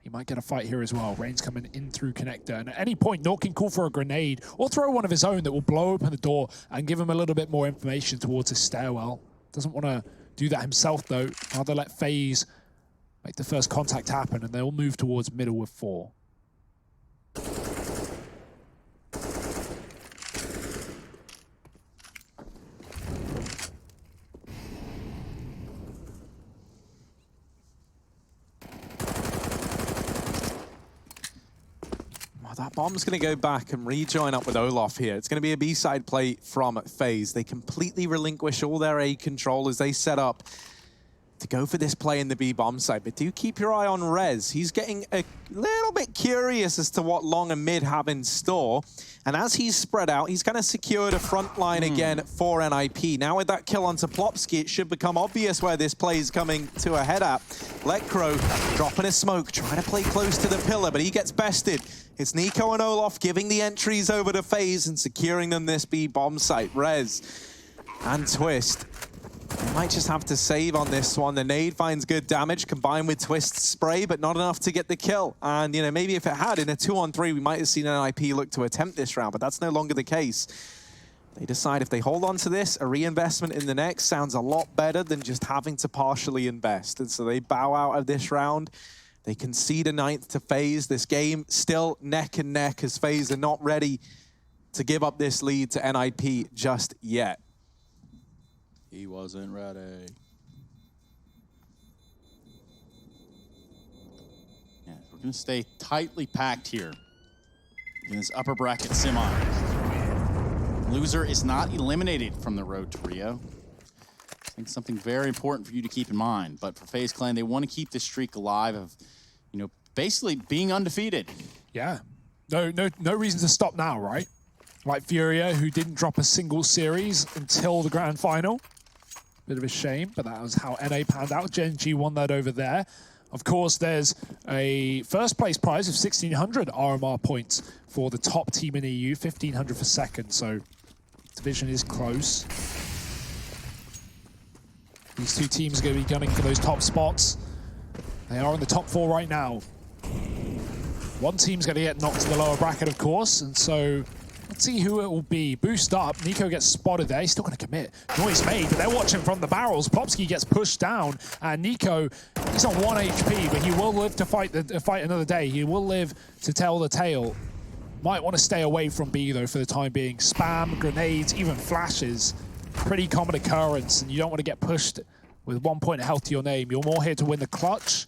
He might get a fight here as well. Rain's coming in through Connector, and at any point, Nork can call for a grenade or throw one of his own that will blow open the door and give him a little bit more information towards his stairwell. Doesn't want to do that himself, though. Rather let FaZe make the first contact happen, and they'll move towards middle with 4. That bomb's going to go back and rejoin up with Olaf here. It's going to be a B-side play from FaZe. They completely relinquish all their A control as they set up to go for this play in the B bomb side. But do keep your eye on Rez. He's getting a little bit curious as to what long and mid have in store. And as he's spread out, he's kind of secured a front line again for NIP. Now with that kill onto Plopsky, it should become obvious where this play is coming to a head at. Lecro dropping a smoke, trying to play close to the pillar, but he gets bested. It's Nico and Olaf giving the entries over to FaZe and securing them this B bomb site. Rez and Twist. They might just have to save on this one. The nade finds good damage combined with Twist's spray, but not enough to get the kill. And, you know, maybe if it had in a 2-on-3, we might have seen NIP look to attempt this round, but that's no longer the case. They decide if they hold on to this, a reinvestment in the next sounds a lot better than just having to partially invest. And so they bow out of this round. They concede a 9th to FaZe. This game still neck and neck as FaZe are not ready to give up this lead to NIP just yet. He wasn't ready. Yeah, we're going to stay tightly packed here in this upper bracket semi. Loser is not eliminated from the road to Rio. I think something very important for you to keep in mind. But for FaZe Clan, they want to keep this streak alive of, you know, basically being undefeated. Yeah. No reason to stop now, right? Like Furia, who didn't drop a single series until the grand final. Bit of a shame, but that was how NA panned out. Gen G won that over there. Of course, there's a first place prize of 1,600 RMR points for the top team in EU, 1,500 for second, so division is close. These 2 teams are going to be gunning for those top spots. They are in the top 4 right now. One team's going to get knocked to the lower bracket, of course, and so Let's see who it will be. Boost up. Nico gets spotted there. He's still going to commit. Noise made, but they're watching from the barrels. Plopsky gets pushed down, and Nico, he's on 1 HP, but he will live to fight another day. He will live to tell the tale. Might want to stay away from B, though, for the time being. Spam, grenades, even flashes. Pretty common occurrence, and you don't want to get pushed with 1 point of health to your name. You're more here to win the clutch.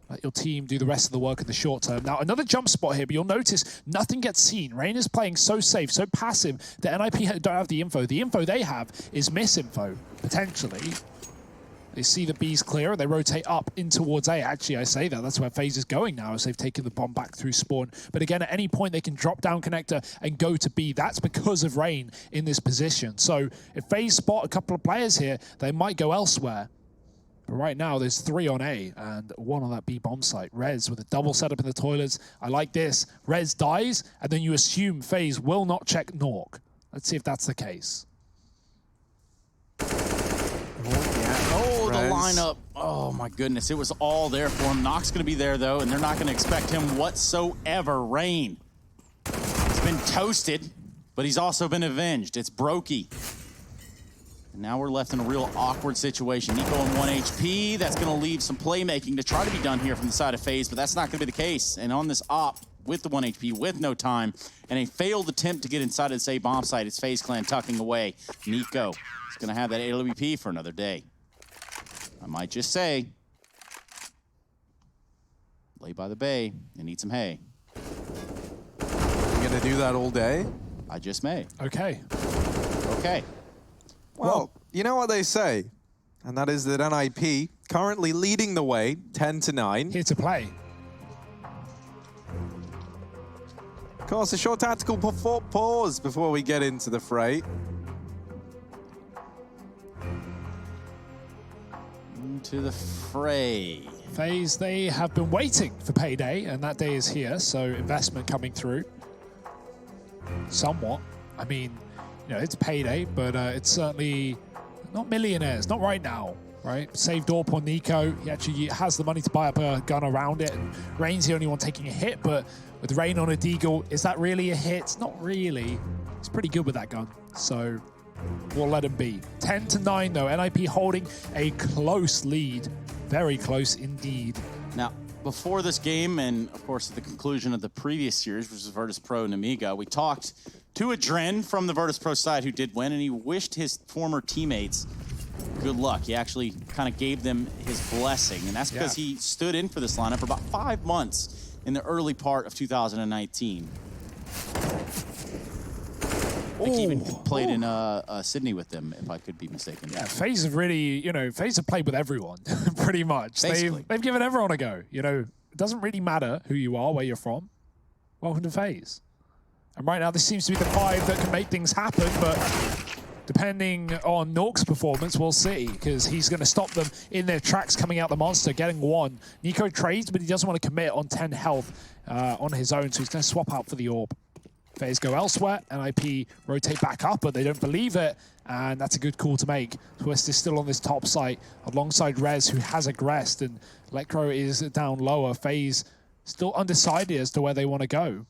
Let your team do the rest of the work in the short term. Now, another jump spot here, but you'll notice nothing gets seen. Rain is playing so safe, so passive, that NIP don't have the info. The info they have is misinfo, potentially. They see the B's clear, they rotate up in towards A. Actually, I say that. That's where FaZe is going now, as they've taken the bomb back through spawn. But again, at any point, they can drop down connector and go to B. That's because of Rain in this position. So if FaZe spot a couple of players here, they might go elsewhere. But right now, there's 3 on A and 1 on that B bomb site. Rez with a double setup in the toilets. I like this. Rez dies, and then you assume FaZe will not check Nork. Let's see if that's the case. Oh, the lineup. Oh, my goodness. It was all there for him. Nock's going to be there, though, and they're not going to expect him whatsoever. Rain. He's been toasted, but he's also been avenged. It's Brokey. And now we're left in a real awkward situation. Nico on 1 HP. That's going to leave some playmaking to try to be done here from the side of FaZe, but that's not going to be the case. And on this op, with the 1 HP, with no time, and a failed attempt to get inside of this A bomb site, it's FaZe Clan tucking away. Nico is going to have that AWP for another day. I might just say, lay by the bay and eat some hay. You gonna do that all day? I just may. Okay. Okay. Well, you know what they say, and that is that NIP currently leading the way, 10-9. Here to play. Of course, a short tactical pause before we get into the fray. Into the fray. FaZe, they have been waiting for payday, and that day is here, so investment coming through. Somewhat. I mean, you know, it's payday, but it's certainly not millionaires, not right now, right? Saved AWP on Nico. He actually has the money to buy up a gun around it, and Rain's the only one taking a hit, but with Rain on a deagle, is that really a hit? Not really. He's pretty good with that gun, so we'll let him be. 10-9 though, NIP holding a close lead. Very close indeed. Now, before this game, and of course at the conclusion of the previous series, which was Virtus Pro and Amiga, we talked to a Dren from the Virtus Pro side who did win, and he wished his former teammates good luck. He actually kind of gave them his blessing, and that's because he stood in for this lineup for about 5 months in the early part of 2019. I think he even played in Sydney with them, if I could be mistaken. Yeah, FaZe have really, FaZe have played with everyone, pretty much. They've given everyone a go. It doesn't really matter who you are, where you're from. Welcome to FaZe. And right now, this seems to be the vibe that can make things happen, but depending on Nork's performance, we'll see, because he's going to stop them in their tracks coming out the monster, getting 1. Nico trades, but he doesn't want to commit on 10 health on his own, so he's going to swap out for the AWP. FaZe go elsewhere, NIP rotate back up, but they don't believe it, and that's a good call to make. Twist is still on this top site, alongside Rez, who has aggressed, and Electro is down lower. FaZe still undecided as to where they want to go.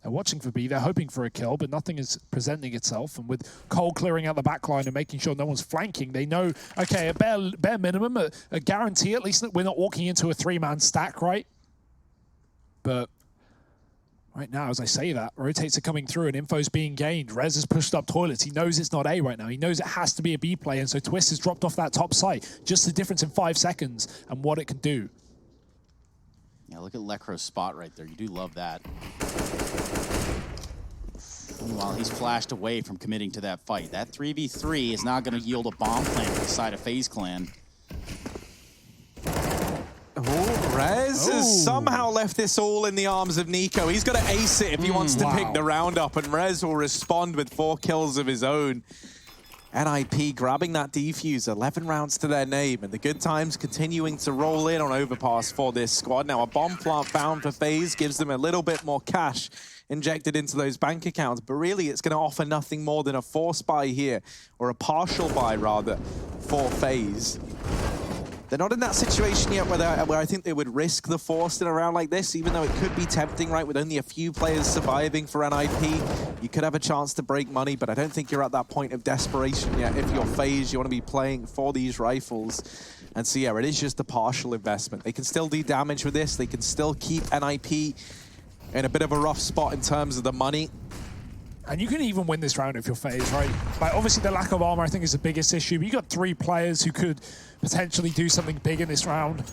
They're watching for B, they're hoping for a kill, but nothing is presenting itself, and with Cole clearing out the backline and making sure no one's flanking, they know, okay, a bare minimum, a guarantee, at least that we're not walking into a 3-man stack, right? But right now, as I say that, rotates are coming through and info's being gained. Rez has pushed up toilets. He knows it's not A right now. He knows it has to be a B play, and so Twist has dropped off that top site. Just the difference in 5 seconds and what it can do. Yeah, look at Lecro's spot right there. You do love that. Meanwhile, he's flashed away from committing to that fight. That 3v3 is not going to yield a bomb plant for the side of FaZe Clan. Oh, Rez has somehow left this all in the arms of Nico. He's got to ace it if he wants to pick the round up, and Rez will respond with 4 kills of his own. NIP grabbing that defuse, 11 rounds to their name, and the good times continuing to roll in on Overpass for this squad. Now, a bomb plant found for FaZe gives them a little bit more cash injected into those bank accounts, but really it's going to offer nothing more than a force buy here, or a partial buy rather, for FaZe. They're not in that situation yet where I think they would risk the force in a round like this, even though it could be tempting, right? With only a few players surviving for NIP, you could have a chance to break money, but I don't think you're at that point of desperation yet. If you're FaZe, you want to be playing for these rifles. And so, yeah, it is just a partial investment. They can still do damage with this. They can still keep NIP in a bit of a rough spot in terms of the money. And you can even win this round if you're FaZe, right? Like, obviously, the lack of armor, I think, is the biggest issue. But you got 3 players who could potentially do something big in this round.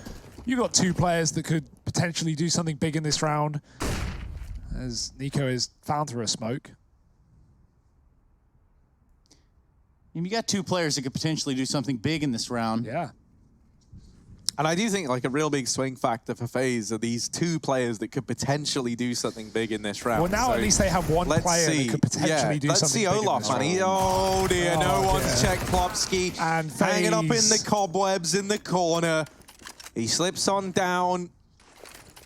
You got 2 players that could potentially do something big in this round, as Nico is found through a smoke. You got 2 players that could potentially do something big in this round. Yeah. And I do think like a real big swing factor for FaZe are these 2 players that could potentially do something big in this round. Well, now so at least they have one player that could potentially do something big. Let's see Olaf, man. Oh dear, no one's checked Plopsky. And hanging up in FaZe. the cobwebs in the corner. He slips on down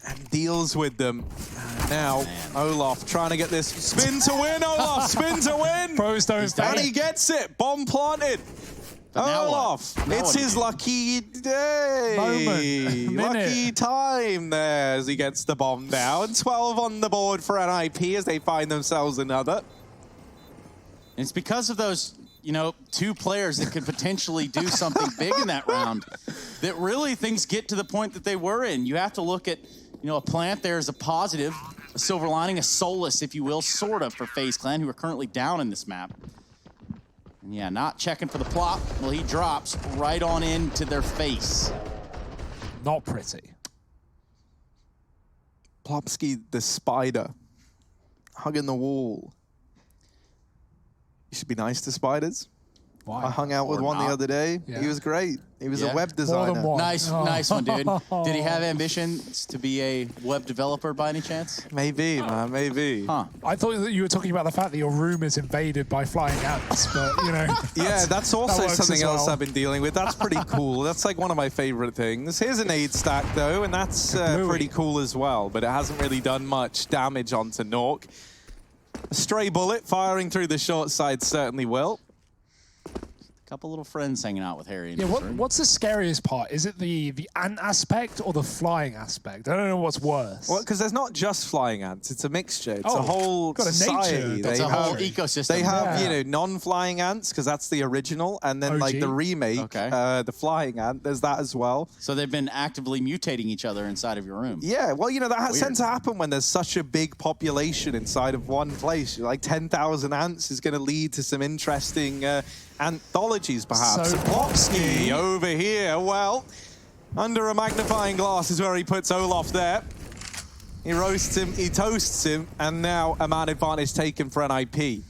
and deals with them. And now Olaf trying to get this spin to win. Olaf, spin to win. Pros don't And he gets it. Bomb planted. Olaf, it's his lucky day. Moment. Lucky time there as he gets the bomb down. 12 on the board for NIP as they find themselves another. And it's because of those, 2 players that could potentially do something big in that round that really things get to the point that they were in. You have to look at, a plant there as a positive, a silver lining, a solace, if you will, sort of, for FaZe Clan, who are currently down in this map. And yeah, not checking for the plop. Well, he drops right on into their face. Not pretty. Plopsky, the spider, hugging the wall. You should be nice to spiders. Why? I hung out with Or one not. the other day. Yeah. He was great. He was Yeah. a web More designer. than one. Nice one, dude. Oh. Did he have ambitions to be a web developer by any chance? Maybe, man, maybe. Huh. I thought that you were talking about the fact that your room is invaded by flying ants, but, Yeah, that's also works something as else well. I've been dealing with. That's pretty cool. That's like one of my favorite things. Here's an aid stack, though, and that's pretty cool as well, but it hasn't really done much damage onto Nork. A stray bullet firing through the short side certainly will. Couple little friends hanging out with Harry. In Yeah, his room. what's the scariest part? Is it the ant aspect or the flying aspect? I don't know what's worse. Well, because there's not just flying ants, it's a mixture. It's a Oh, whole got a nature. society. That's They a whole have- ecosystem. They have, Yeah. non-flying ants, because that's the original, and then like OG. the remake, Okay. the flying ant, there's that as well. So they've been actively mutating each other inside of your room. Yeah, well, that Weird. tends to happen when there's such a big population inside of one place. Like 10,000 ants is going to lead to some interesting anthologies, perhaps. So Plopsky over here, well, under a magnifying glass is where he puts Olaf there. He roasts him, he toasts him, and now a man advantage taken for NIP.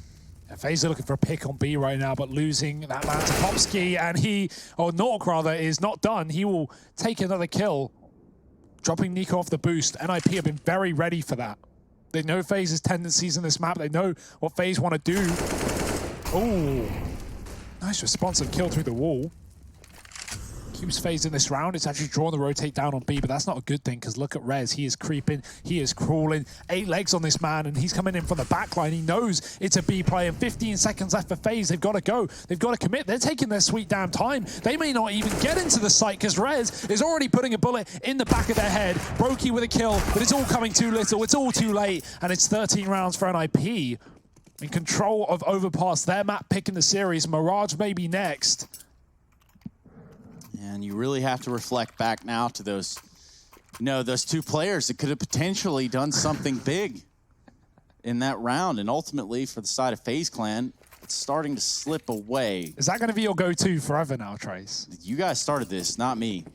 And you really have to reflect back now to those, those 2 players that could have potentially done something big in that round. And ultimately, for the side of FaZe Clan, it's starting to slip away. Is that going to be your go-to forever now, Trace? You guys started this, not me.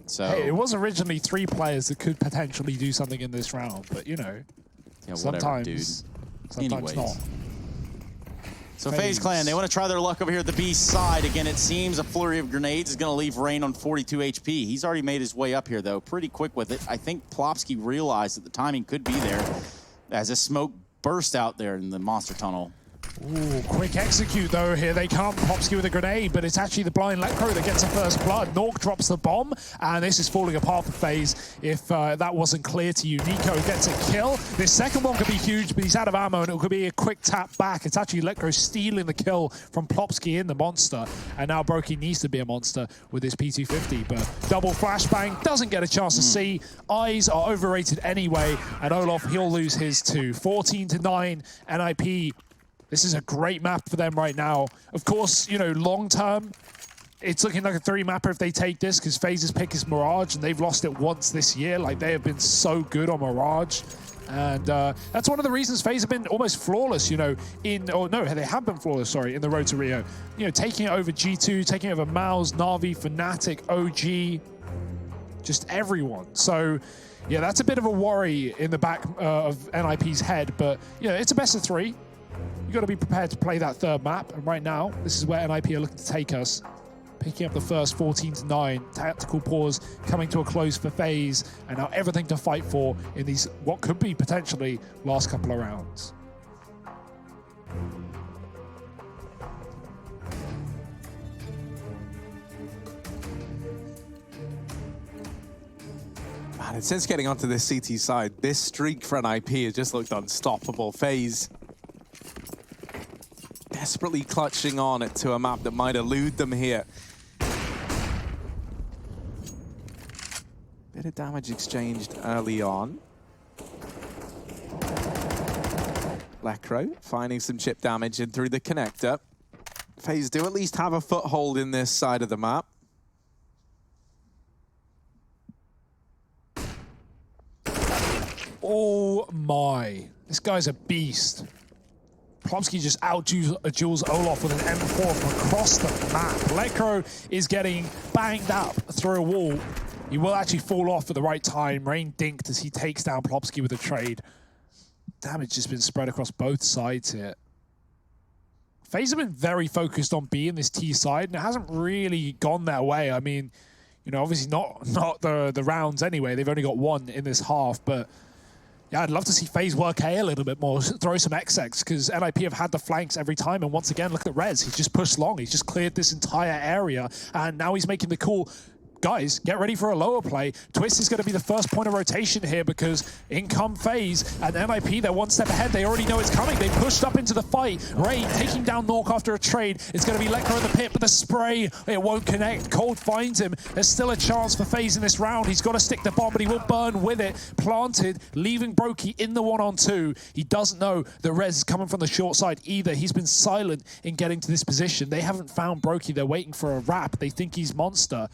So Hey, it was originally 3 players that could potentially do something in this round, but yeah, whatever, sometimes, dude. sometimes Anyways. not. So FaZe Clan, they want to try their luck over here at the B side. Again, it seems a flurry of grenades is going to leave Rain on 42 HP. He's already made his way up here, though, pretty quick with it. I think Plopsky realized that the timing could be there as a smoke burst out there in the monster tunnel. Ooh, quick execute though. Here they come. Popsky with a grenade, but it's actually the blind Lecro that gets the first blood. Nork drops the bomb, and this is falling apart for FaZe. If that wasn't clear to you, Nico gets a kill. This second one could be huge, but he's out of ammo, and it could be a quick tap back. It's actually Lecro stealing the kill from Plopsky in the monster, and now Brokey needs to be a monster with his P250, but double flashbang doesn't get a chance to see. Eyes are overrated anyway, and Olof, he'll lose his too. 14-9, NIP. This is a great map for them right now. Of course, you know, long term, it's looking like a 3-mapper if they take this, because FaZe's pick is Mirage, and they've lost it once this year. Like, they have been so good on Mirage. And that's one of the reasons FaZe have been almost flawless, you know, they have been flawless, sorry, in the road to Rio. You know, taking it over G2, taking it over Mouse, Na'Vi, Fnatic, OG, just everyone. So, yeah, that's a bit of a worry in the back of NIP's head, but, you know, it's a best of 3. You've got to be prepared to play that 3rd map, and right now, this is where NIP are looking to take us. Picking up the first 14-9, tactical pause coming to a close for FaZe, and now everything to fight for in these, what could be potentially last couple of rounds. Man, since getting onto this CT side, this streak for NIP has just looked unstoppable. FaZe desperately clutching on it to a map that might elude them here. Bit of damage exchanged early on. Lecro finding some chip damage in through the connector. FaZe do at least have a foothold in this side of the map. Oh my, this guy's a beast. Plopsky just out-duels Olof with an M4 from across the map. Lecro is getting banged up through a wall. He will actually fall off at the right time. Rain dinked as he takes down Plopsky with a trade. Damage has been spread across both sides here. FaZe have been very focused on B in this T side, and it hasn't really gone their way. I mean, you know, obviously not the rounds anyway. They've only got 1 in this half, but yeah, I'd love to see FaZe work A a little bit more, throw some XX, because NIP have had the flanks every time, and once again, look at Rez. He's just pushed long. He's just cleared this entire area, and now he's making the call. Guys, get ready for a lower play. Twist is going to be the first point of rotation here, because in come FaZe, and NIP, they're 1 step ahead. They already know it's coming. They pushed up into the fight. Rain taking down Nork after a trade. It's going to be Lecro in the pit, but the spray, it won't connect. Cold finds him. There's still a chance for FaZe in this round. He's got to stick the bomb, but he will burn with it. Planted, leaving Brokey in the 1-on-2. He doesn't know that Rez is coming from the short side either. He's been silent in getting to this position. They haven't found Brokey. They're waiting for a wrap. They think he's Monster.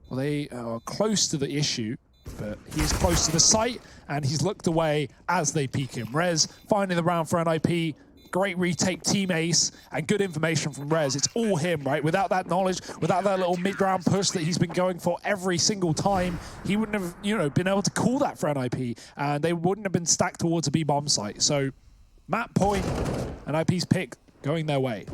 Well, they are close to the issue, but he is close to the site, and he's looked away as they peek him. Rez finding the round for NIP. Great retake, team ace, and good information from Rez. It's all him, right? Without that knowledge, without that little mid-round push that he's been going for every single time, he wouldn't have, you know, been able to call that for NIP, and they wouldn't have been stacked towards a B-bomb site. So, map point, NIP's pick going their way.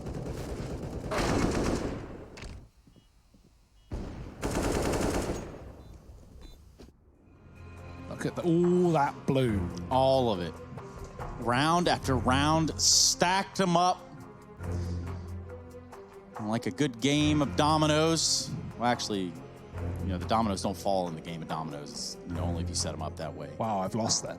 Look at all that blue. All of it. Round after round, stacked them up. Like a good game of dominoes. Well, actually, you know, the dominoes don't fall in the game of dominoes. It's, you know, only if you set them up that way. Wow, I've lost that.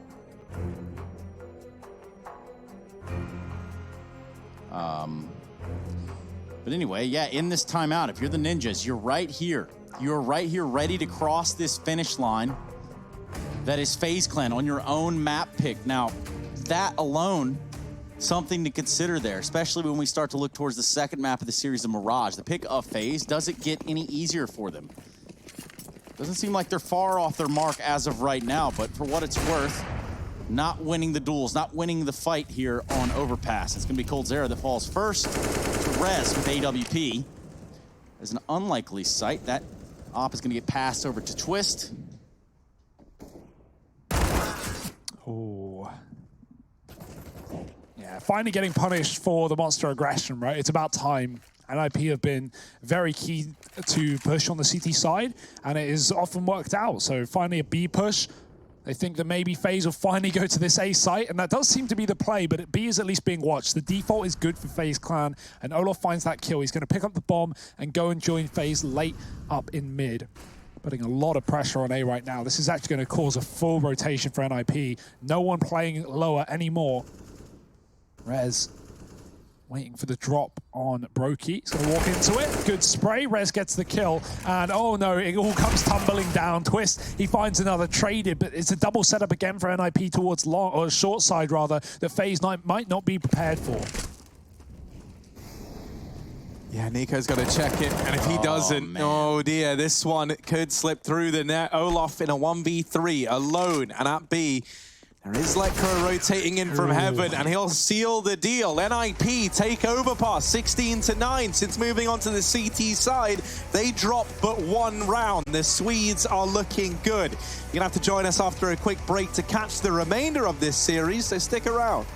But anyway, yeah, in this timeout, if you're the Ninjas, you're right here. You're right here ready to cross this finish line. That is FaZe Clan on your own map pick. Now, that alone, something to consider there, especially when we start to look towards the second map of the series of Mirage. The pick of FaZe doesn't get any easier for them. Doesn't seem like they're far off their mark as of right now, but for what it's worth, not winning the duels, not winning the fight here on Overpass. It's going to be coldzera that falls first to Rez with AWP. As an unlikely sight, that op is going to get passed over to Twist. Oh. Yeah, finally getting punished for the monster aggression, right? It's about time. NIP have been very keen to push on the CT side, and it has often worked out. So finally a B push. They think that maybe FaZe will finally go to this A site, and that does seem to be the play, but B is at least being watched. The default is good for FaZe clan, and Olof finds that kill. He's going to pick up the bomb and go and join FaZe late up in mid. Putting a lot of pressure on A right now. This is actually going to cause a full rotation for NIP. No one playing lower anymore. Rez waiting for the drop on Brokey. He's going to walk into it. Good spray. Rez gets the kill. And oh no, it all comes tumbling down. Twist, he finds another traded, but it's a double setup again for NIP towards long, or short side rather, that FaZe might not be prepared for. Yeah, Nico's got to check it, and if he doesn't, oh dear, this one could slip through the net. Olof in a 1v3 alone, and at B, there is Lekro rotating in from heaven, and he'll seal the deal. NIP take Overpass 16-9. Since moving on to the CT side, they drop but one round. The Swedes are looking good. You're gonna have to join us after a quick break to catch the remainder of this series, so stick around.